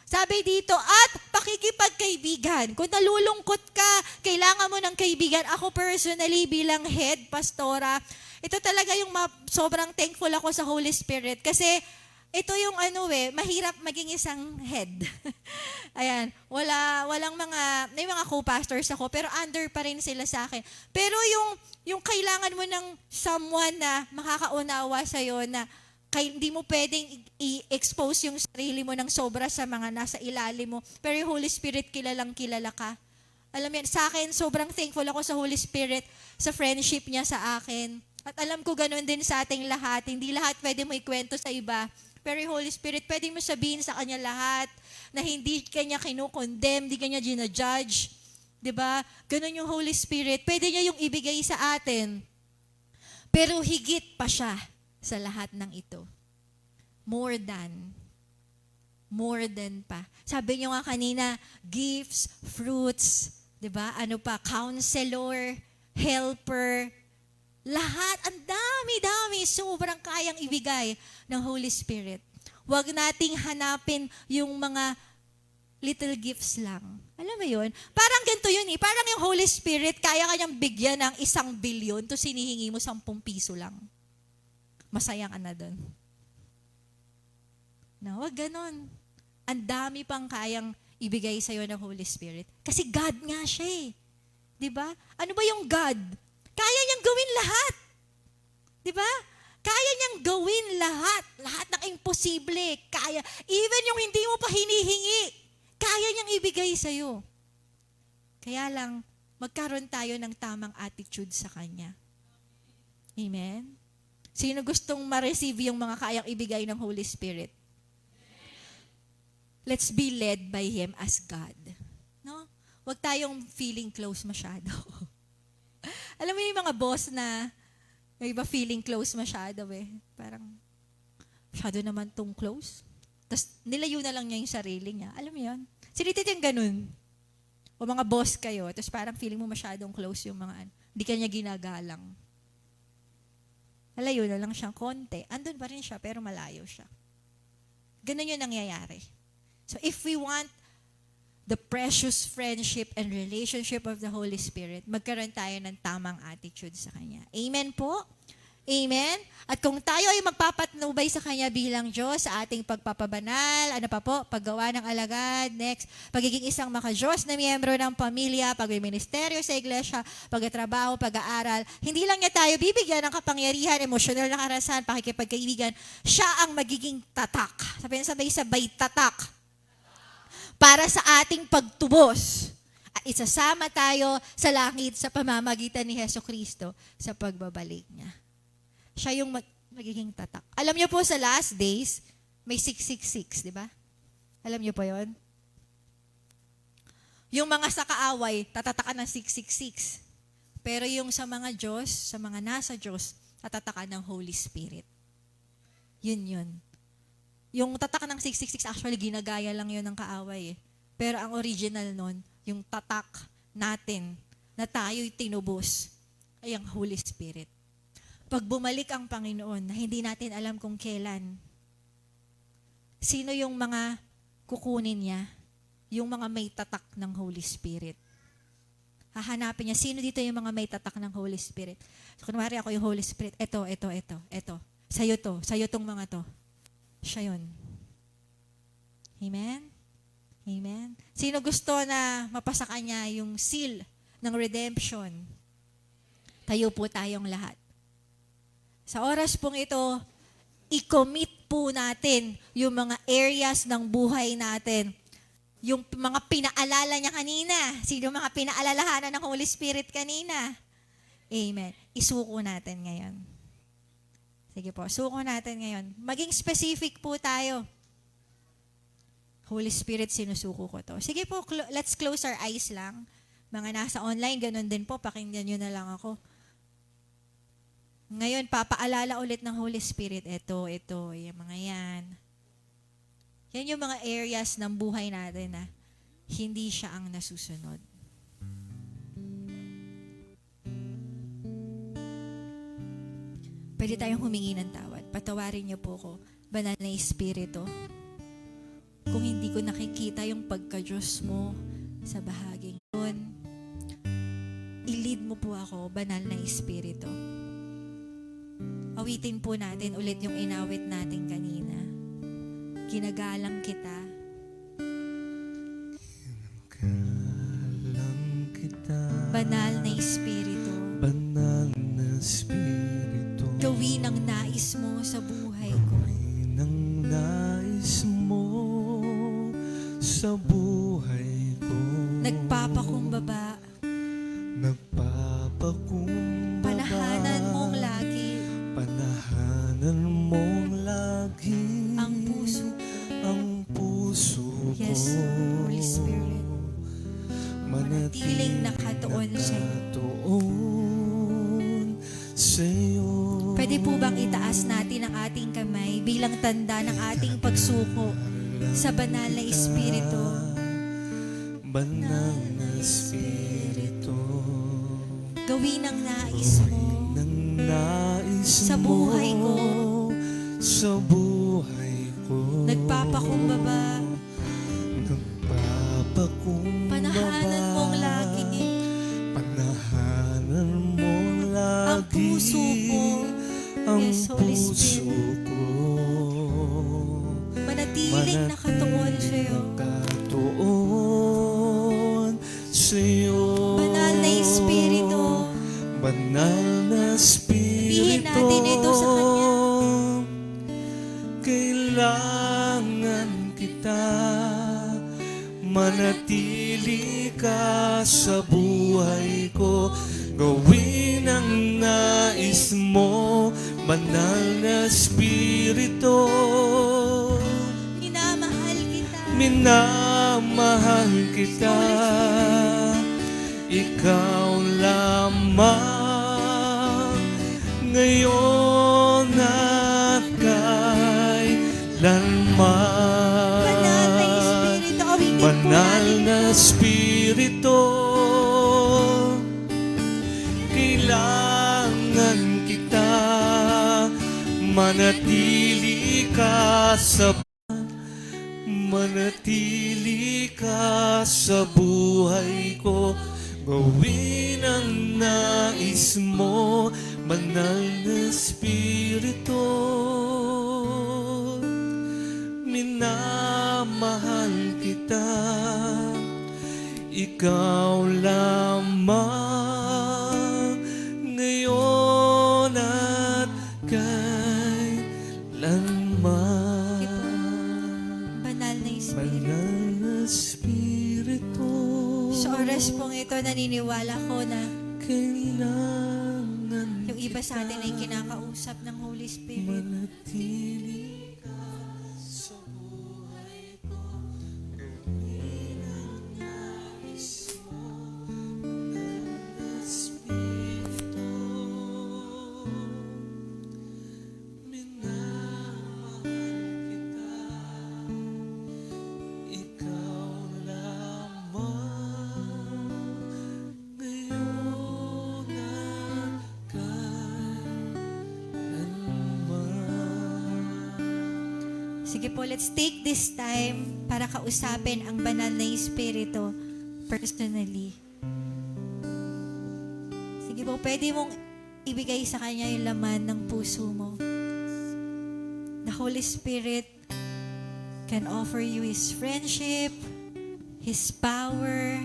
Sabi dito, at pakikipagkaibigan. Kung nalulungkot ka, kailangan mo ng kaibigan. Ako personally bilang head pastora, ito talaga yung sobrang thankful ako sa Holy Spirit. Kasi ito yung mahirap maging isang head. Ayan, may mga co-pastors ako, pero under pa rin sila sa akin. Pero yung kailangan mo ng someone na makakaunawa sa'yo na hindi mo pwedeng i-expose yung sarili mo ng sobra sa mga nasa ilalim mo. Pero yung Holy Spirit, kilalang kilala ka. Alam mo yan, sa akin, sobrang thankful ako sa Holy Spirit, sa friendship niya sa akin. At alam ko ganun din sa ating lahat. Hindi lahat pwede mo ikwento sa iba. Pero yung Holy Spirit, pwede mo sabihin sa kanya lahat na hindi kanya kinukondemn, hindi kanya ginajudge. Diba? Ganun yung Holy Spirit. Pwede niya yung ibigay sa atin. Pero higit pa siya sa lahat ng ito. More than pa. Sabi niyo nga kanina, gifts, fruits, 'di ba? Ano pa? Counselor, helper, lahat, ang dami, sobrang kayang ibigay ng Holy Spirit. Huwag nating hanapin yung mga little gifts lang. Alam mo yun? Parang ganito yun Parang yung Holy Spirit, kaya kanyang bigyan ng 1 billion to sinihingi mo 10 piso lang. Masaya ka na doon. No, wag ganon. Ang dami pang kayang ibigay sa'yo ng Holy Spirit. Kasi God nga siya Diba? Ano ba yung God? Kaya niyang gawin lahat. Diba? Kaya niyang gawin lahat. Lahat ng imposible. Kaya. Even yung hindi mo pa hinihingi, kaya niyang ibigay sa'yo. Kaya lang, magkaroon tayo ng tamang attitude sa Kanya. Amen? Sino gustong ma-receive yung mga kayang ibigay ng Holy Spirit? Let's be led by Him as God. No? Huwag tayong feeling close masyado. Alam mo yung mga boss na may iba feeling close masyado Parang, masyado naman tong close. Tapos nilayo na lang niya yung sarili niya. Alam mo yun? Sinitit yung ganun. O mga boss kayo, tapos parang feeling mo masyadong close yung mga hindi ka niya ginagalang. Malayo na lang siyang konti. Andun pa rin siya, pero malayo siya. Ganun yung nangyayari. So if we want the precious friendship and relationship of the Holy Spirit, magkaroon tayo ng tamang attitude sa Kanya. Amen po? Amen? At kung tayo ay magpapatnubay sa Kanya bilang Diyos sa ating pagpapabanal, ano pa po, paggawa ng alagad, next, pagiging isang maka-Diyos na miyembro ng pamilya, pag-ministeryo sa iglesia, pagtatrabaho, pag-aaral, hindi lang niya tayo bibigyan ng kapangyarihan, emosyonal na karasan, pakikipagkaibigan, siya ang magiging tatak. Sabay-sabay tatak. Para sa ating pagtubos. At isasama tayo sa langit sa pamamagitan ni Hesukristo sa pagbabalik niya. Siya yung magiging tatak. Alam niyo po sa last days, may 666, di ba? Alam niyo po yon? Yung mga sa kaaway, tatatakan ng 666. Pero yung sa mga Diyos, sa mga nasa Diyos, tatatakan ng Holy Spirit. Yun. Yung tatak ng 666, actually, ginagaya lang yun ng kaaway eh. Pero ang original nun, yung tatak natin na tayo'y tinubos, ay ang Holy Spirit. Pag bumalik ang Panginoon na hindi natin alam kung kailan, sino yung mga kukunin niya? Yung mga may tatak ng Holy Spirit. Hahanapin niya, sino dito yung mga may tatak ng Holy Spirit? So, kunwari ako yung Holy Spirit, ito. Sa'yo tong mga to. Siya yun. Amen? Amen? Sino gusto na mapasa kanya yung seal ng redemption? Tayo po tayong lahat. Sa oras pong ito, i-commit po natin yung mga areas ng buhay natin. Yung mga pinaalala niya kanina. Sino mga pinaalalahanan ng Holy Spirit kanina? Amen. Isuko natin ngayon. Sige po, suko natin ngayon. Maging specific po tayo. Holy Spirit, sinusuko ko to. Sige po, let's close our eyes lang. Mga nasa online, ganun din po. Pakinggan nyo na lang ako. Ngayon, papaalala ulit ng Holy Spirit. Ito, yung mga yan. Yan yung mga areas ng buhay natin na hindi siya ang nasusunod. Pwede tayong humingi ng tawad. Patawarin niyo po ko, banal na Espiritu. Kung hindi ko nakikita yung pagka-Diyos mo sa bahaging yun, i-lead mo po ako, banal na Espiritu. Awitin po natin ulit yung inawit natin kanina. Ginagalang kita. Ginagalang kita. Banal na Espiritu. Banal na Espiritu. Gawin ang nais mo sa buhay ko. Gawin ang nais mo sa buhay ko. Nagpapakumbaba. Nagpapakumbaba. Panahanan mong lagi. Panahanan mong lagi. Ang puso. Ang puso ko. Yes, Holy Spirit. Manatiling nakatuon sa'yo. Pwede po bang itaas natin ang ating kamay bilang tanda ng ating pagsuko sa banal na Espiritu? Banal na Espiritu. Gawin ang nais mo Nang nais sa buhay ko. Sa buhay ko. Nagpapakumbaba. Nagpapakumbaba. Panahanan mong lagi. Panahanan mong lagi. Ang puso ko. Ang Yes, Holy puso Spirit. ko. Manatiling nakatuon sa'yo. Nakatuon sa'yo. Banal na Espiritu. Banal na Espiritu. Sabihin natin ito sa Kanya. Kailangan kita. Manatili ka sa buhay ko. Gawin ang nais mo, banal na Espiritu. Minamahal kita. Minamahal kita. Ikaw lamang ngayon at kailanman. Banal na Espiritu, kailangan kita, manatili ka sa buhay ko, gawin ang nais mo, banal na Espiritu. Minamahal kita, ikaw lamang, ngayon at kailanman. Banal na Espiritu. Banal na Espiritu, Sa oras pong ito, naniniwala ko na kailangan yung iba sa atin ay kinakausap ng Holy Spirit. manatili ka sa buhay ko, gawin ang nais mo, banal na Espiritu. Minamahal kita, ikaw lamang, ngayon at kailanman. Sige po, let's take this time para kausapin ang banal na Espiritu personally. Sige po, pwede mong ibigay sa Kanya yung laman ng puso mo. The Holy Spirit can offer you His friendship, His power,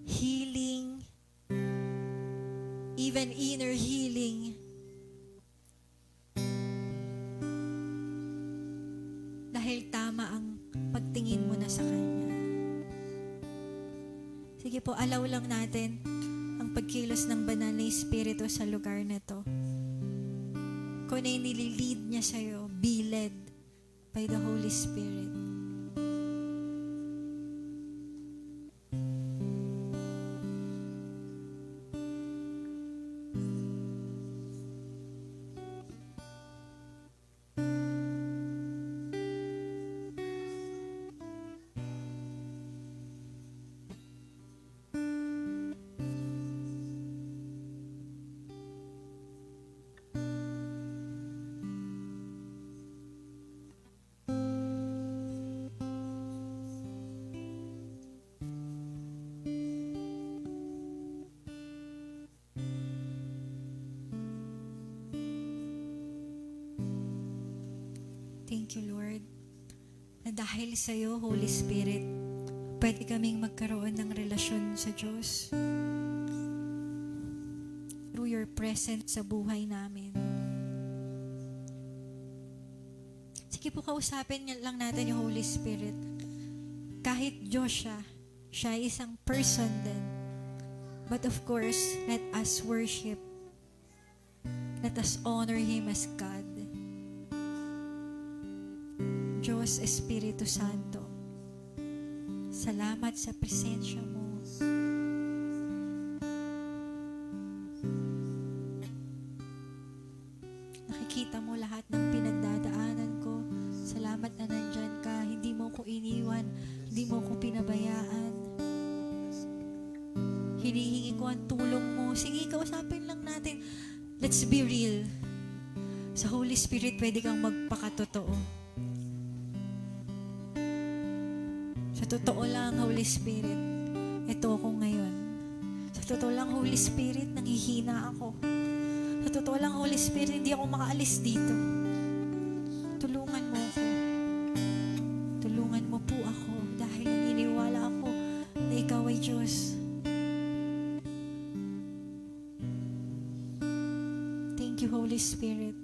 healing, even inner healing. Dahil tama ang pagtingin mo na sa Kanya. Sige po, allow lang natin ang pagkilos ng banal na Espiritu sa lugar na to. Kung ano yung nililid niya sa'yo, be led by the Holy Spirit. Thank you, Lord, na dahil sa iyo, Holy Spirit, pwede kaming magkaroon ng relasyon sa Diyos through your presence sa buhay namin. Sige po, kausapin niya lang natin yung Holy Spirit. Kahit Diyos siya ay isang person din. But of course, let us worship. Let us honor Him as God. Diyos Espiritu Santo, salamat sa presensya mo. Nakikita mo lahat ng pinagdadaanan ko. Salamat na nandyan ka. Hindi mo ko iniwan. Hindi mo ko pinabayaan. Hinihingi ko ang tulong mo. Sige, kausapin lang natin. Let's be real. Sa Holy Spirit, pwede kang magpakatotoo. Sa totoo lang, Holy Spirit, ito ako ngayon. Sa totoo lang, Holy Spirit, nanghihina ako. Sa totoo lang, Holy Spirit, hindi ako makaalis dito. Tulungan mo ako. Tulungan mo po ako dahil naniniwala ako na Ikaw ay Diyos. Thank you, Holy Spirit.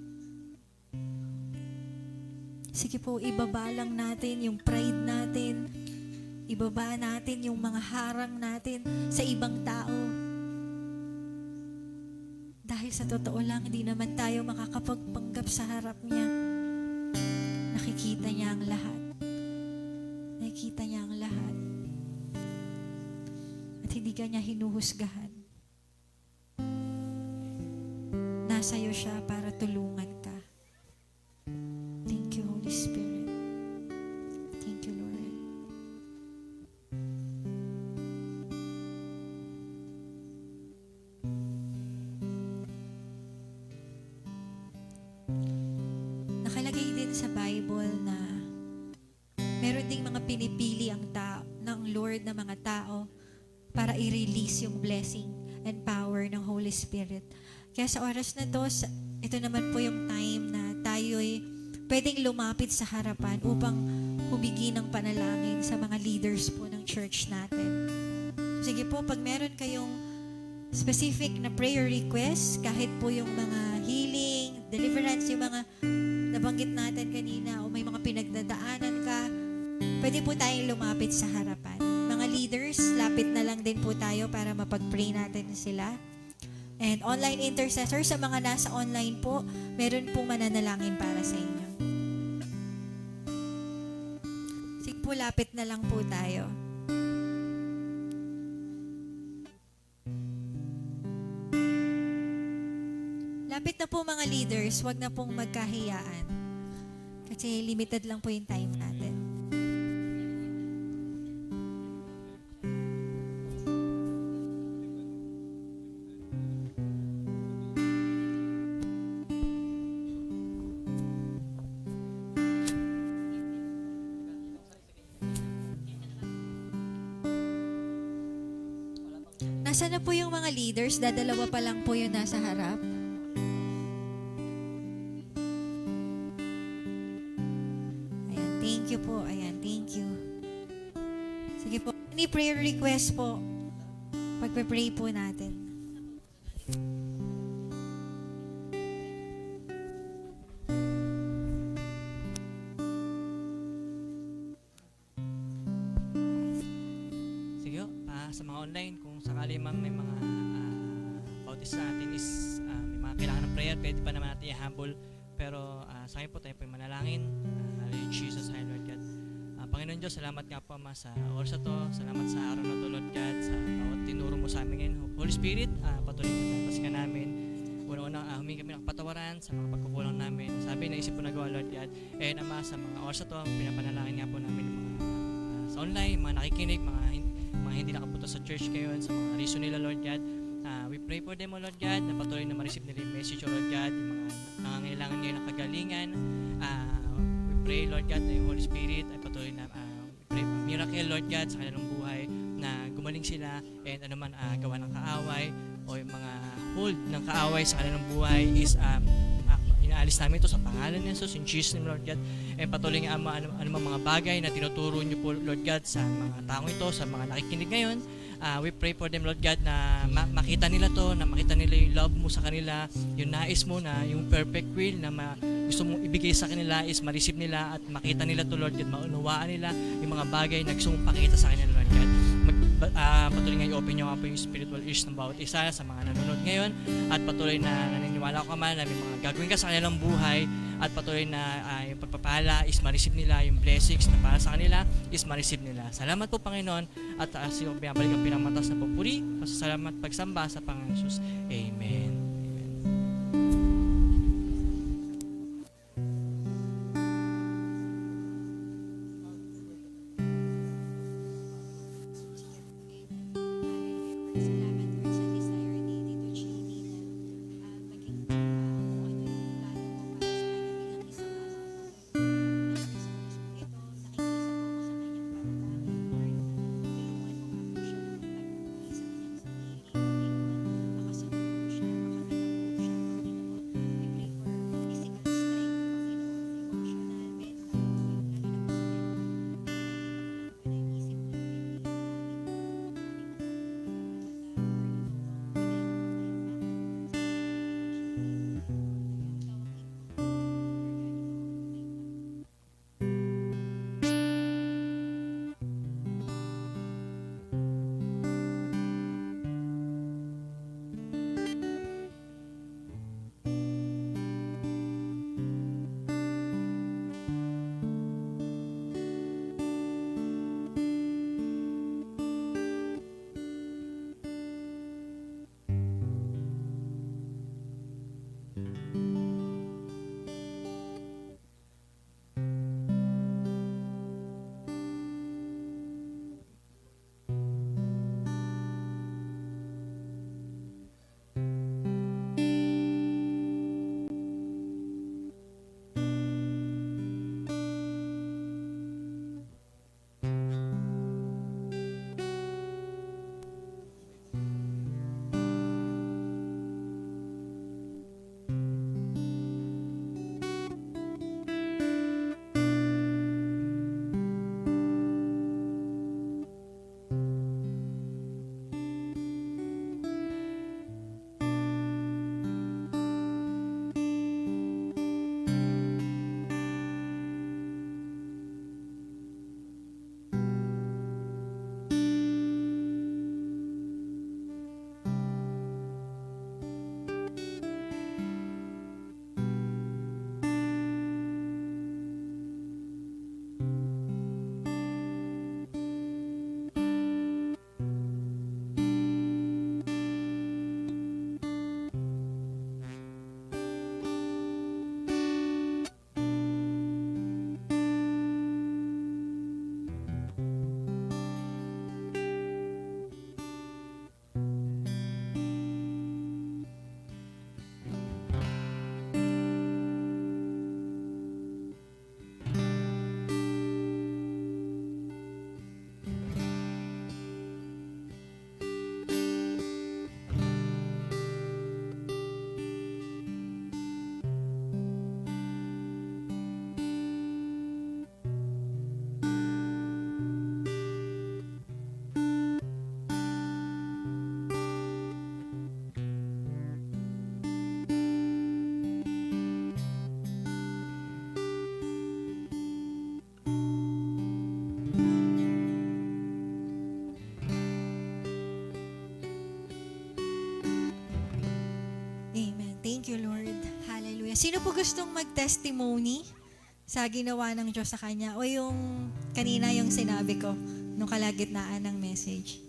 Sige po, ibaba lang natin yung pride natin. Ibaba natin yung mga harang natin sa ibang tao. Dahil sa totoo lang, hindi naman tayo makakapagpanggap sa harap niya. Nakikita niya ang lahat. Nakikita niya ang lahat. At hindi ka niya hinuhusgahan. Nasa iyo siya para tulungan ka. Thank you, Holy Spirit. Thank you, Lord. meron ding mga pinipili ang ng Lord na mga tao para i-release yung blessing and power ng Holy Spirit. Kaya sa oras na to, ito naman po yung time na tayo'y pwedeng lumapit sa harapan upang humingi ng panalangin sa mga leaders po ng church natin. So, sige po, pag meron kayong specific na prayer request, kahit po yung mga healing, deliverance, yung mga nabanggit natin kanina, o may mga pinagdadaanan ka, pwede po tayong lumapit sa harapan. Mga leaders, lapit na lang din po tayo para mapag-pray natin sila. And online intercessors, sa mga nasa online po, meron pong mananalangin para sa inyo. Sige po, lapit na lang po tayo. Lapit na po mga leaders, wag na pong magkahiyaan. Kasi limited lang po yung time natin. Nasaan na po yung mga leaders? Dadalawa pa lang po yun nasa harap. Ayan, thank you po. Ayan, thank you. Sige po. Any prayer request po? Pagpe-pray po natin. Sige ho, sa mga online, kung sakali ma'am may mga bautis sa atin is may mga kailangan ng prayer, pwede pa naman natin i-humble. Pero sa akin po tayo po yung manalangin. Hallelujah, Jesus, Hallelujah, Lord God. Panginoon Diyos, salamat nga po Ama sa oras na to. Salamat sa araw na to, Lord God, sa bawat tinuro mo sa amin ngayon. Holy Spirit, patuloy na tapas ka namin. Una-una, humingi kami ng kapatawaran sa mga pagkukulang namin. Sabi na isip po nagawa, Lord God. And Ama, sa mga oras na to, pinapanalangin nga po namin yung mga sa online, mga nakikinig, mga hindi nakapunta sa church ngayon, sa mga reason nila, Lord God. We pray for them, O Lord God, na patuloy na ma-receive nila yung message, O Lord God, yung mga nangangailangan ngayon ng kagalingan. We pray, Lord God, na yung Holy Spirit ay patuloy na we pray for miracle, Lord God, sa kanilang buhay, na gumaling sila, and ano man gawa ng kaaway, o yung mga hold ng kaaway sa kanilang buhay is inaalis namin ito sa pangalan ni Jesus, in Jesus name, Lord God. And patuloy nga Ama, ano mga bagay na tinuturo niyo po, Lord God, sa mga taong ito, sa mga nakikinig ngayon. We pray for them, Lord God, na makita nila to, na makita nila yung love mo sa kanila, yung nais mo na, yung perfect will na gusto mong ibigay sa kanila is ma-receive nila at makita nila to, Lord God, maunawaan nila yung mga bagay na gusto mong pakita sa kanila, Lord God. Patuloy nga i-open nyo nga po yung spiritual ears ng bawat isa sa mga nanonood ngayon, at patuloy na naniniwala ko man na may mga gagawin ka sa kanilang buhay, at patuloy na yung pagpapala is ma-receive nila, yung blessings na para sa kanila is ma-receive nila. Salamat po Panginoon, at sa iyo pinabalik ang pinamatas na papuri, pasasalamat pagsamba sa Panginoon Jesus. Amen. Salamat Lord sa desire ni Tito Chini na maging kung ano yung plano mo para sa kanya bilang isang ama. Lord, sa pusong ito, nakikiisa po ako sa kanyang panalangin. Lord, tulungan mo nga po siya na magtagumpay sa kanyang sarili. Panginoon, makasunod po siya, Sino po gustong mag-testimony sa ginawa ng Diyos sa kanya? O yung kanina yung sinabi ko nung kalagitnaan ng message.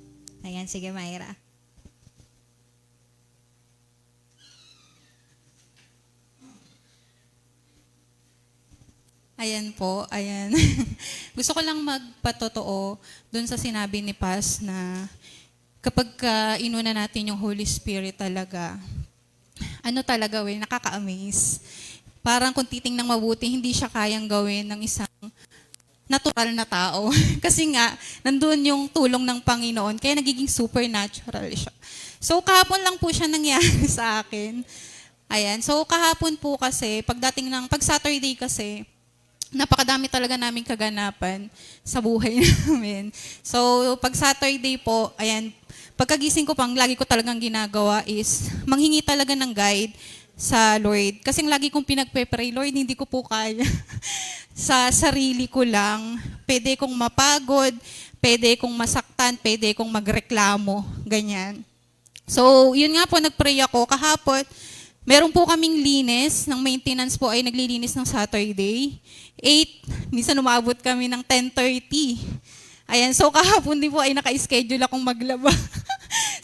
Ayan, sige Myra. Ayan po, ayan. Gusto ko lang magpatotoo dun sa sinabi ni Paz na kapag inuna natin yung Holy Spirit talaga, ano talaga nakaka-amaze. Parang kung titingnan mabuti, hindi siya kayang gawin ng isang natural na tao. Kasi nga, nandun yung tulong ng Panginoon, kaya nagiging supernatural siya. So, kahapon lang po siya nangyari sa akin. Ayan, so kahapon po kasi, pag Saturday kasi, napakadami talaga naming kaganapan sa buhay namin. So, pag Saturday po, ayan, pagkagising ko pang, lagi ko talagang ginagawa is, manghingi talaga ng guide sa Lord. Kasi lagi kong pinagpe-pray, Lord, hindi ko po kaya. Sa sarili ko lang, pwede kong mapagod, pwede kong masaktan, pwede kong magreklamo, ganyan. So, yun nga po, nagpray ako. Kahapon, meron po kaming linis, ng maintenance po ay naglilinis ng Saturday. 8, minsan umabot kami ng 10:30. Ayan, so kahapon din po ay naka-schedule akong maglaba.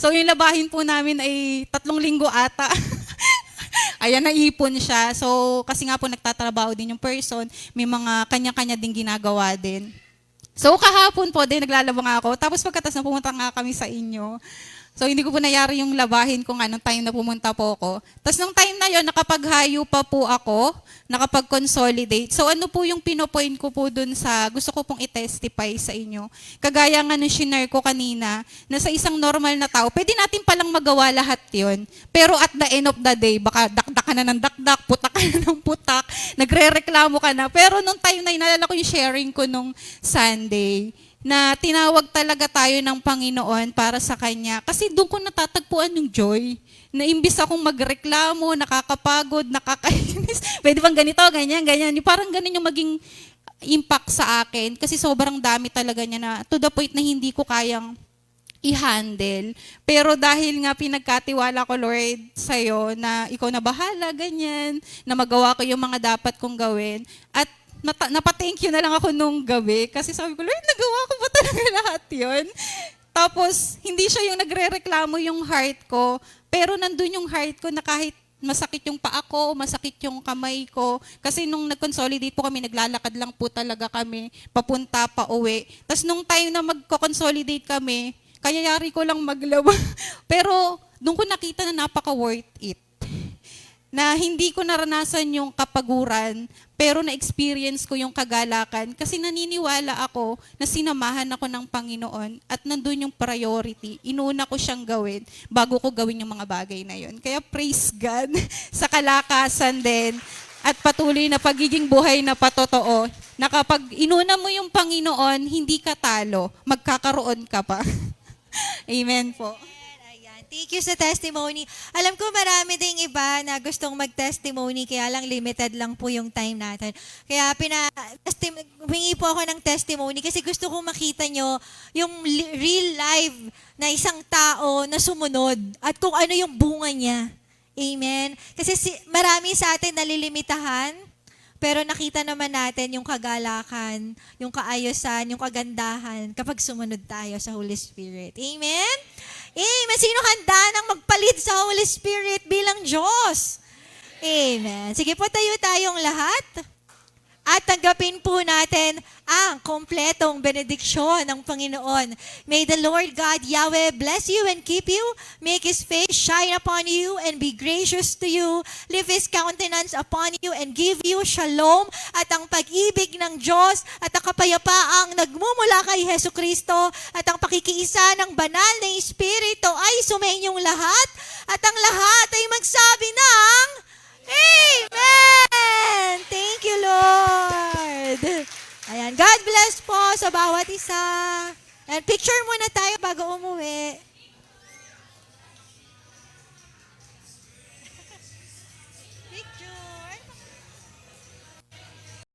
So yung labahin po namin ay 3 linggo ata. Ayan, naipon siya. So kasi nga po nagtatrabaho din yung person, may mga kanya-kanya din ginagawa din. So kahapon po din naglalaba nga ako. Tapos pagkatas na pumunta nga kami sa inyo. So hindi ko po nayari yung labahin kung anong time na pumunta po ako. Tapos nung time na yon nakapaghayo pa po ako, nakapag-consolidate. So ano po yung pinopoint ko po dun sa gusto ko pong i-testify sa inyo. Kagaya nga nung shinare ko kanina, na sa isang normal na tao, pwede natin palang magawa lahat yon. Pero at the end of the day, baka dakdak ka na ng dakdak, putak ka na ng putak, nagre-reklamo ka na. Pero nung time na nalala ko yung sharing ko nung Sunday, na tinawag talaga tayo ng Panginoon para sa Kanya. Kasi doon ko natatagpuan yung joy. Na imbis akong magreklamo, nakakapagod, nakakainis, pwede bang ganito, ganyan, ganyan. Parang ganun yung maging impact sa akin. Kasi sobrang dami talaga niya na to the point na hindi ko kayang i-handle. Pero dahil nga pinagkatiwala ko, Lord, sa'yo, na ikaw na bahala, ganyan, na magawa ko yung mga dapat kong gawin. At napa-thank you na lang ako nung gabi kasi sabi ko, Lord, nagawa ko ba talaga lahat yun? Tapos, hindi siya yung nagre-reklamo yung heart ko, pero nandun yung heart ko na kahit masakit yung paa ko, masakit yung kamay ko. Kasi nung nag-consolidate po kami, naglalakad lang po talaga kami, papunta, pa uwi. Tapos nung time na magko-consolidate kami, kayayari ko lang maglaba. Pero doon ko nakita na napaka-worth it. Na hindi ko naranasan yung kapaguran, pero na-experience ko yung kagalakan kasi naniniwala ako na sinamahan ako ng Panginoon at nandun yung priority. Inuna ko siyang gawin bago ko gawin yung mga bagay na yun. Kaya praise God sa kalakasan din at patuloy na pagiging buhay na patotoo na kapag inuna mo yung Panginoon, hindi ka talo, magkakaroon ka pa. Amen po. Thank you sa testimony. Alam ko marami ding iba na gustong mag-testimony, kaya lang limited lang po yung time natin. Kaya humingi po ako ng testimony kasi gusto kong makita nyo yung real life na isang tao na sumunod at kung ano yung bunga niya. Amen? Kasi marami sa atin nalilimitahan, pero nakita naman natin yung kagalakan, yung kaayusan, yung kagandahan kapag sumunod tayo sa Holy Spirit. Amen? Amen. Sino handa nang magpalit sa Holy Spirit bilang Diyos? Amen. Sige po, tayo tayong lahat. At tanggapin po natin ang kompletong benediksyon ng Panginoon. May the Lord God Yahweh bless you and keep you. Make His face shine upon you and be gracious to you. Lift His countenance upon you and give you shalom. At ang pag-ibig ng Diyos at ang kapayapaang nagmumula kay Hesu Kristo at ang pakikiisa ng banal na Espiritu ay sumainyong lahat. At ang lahat ay magsabi ng Amen! Thank you, Lord! Ayan, God bless po sa bawat isa. And picture muna tayo bago umuwi.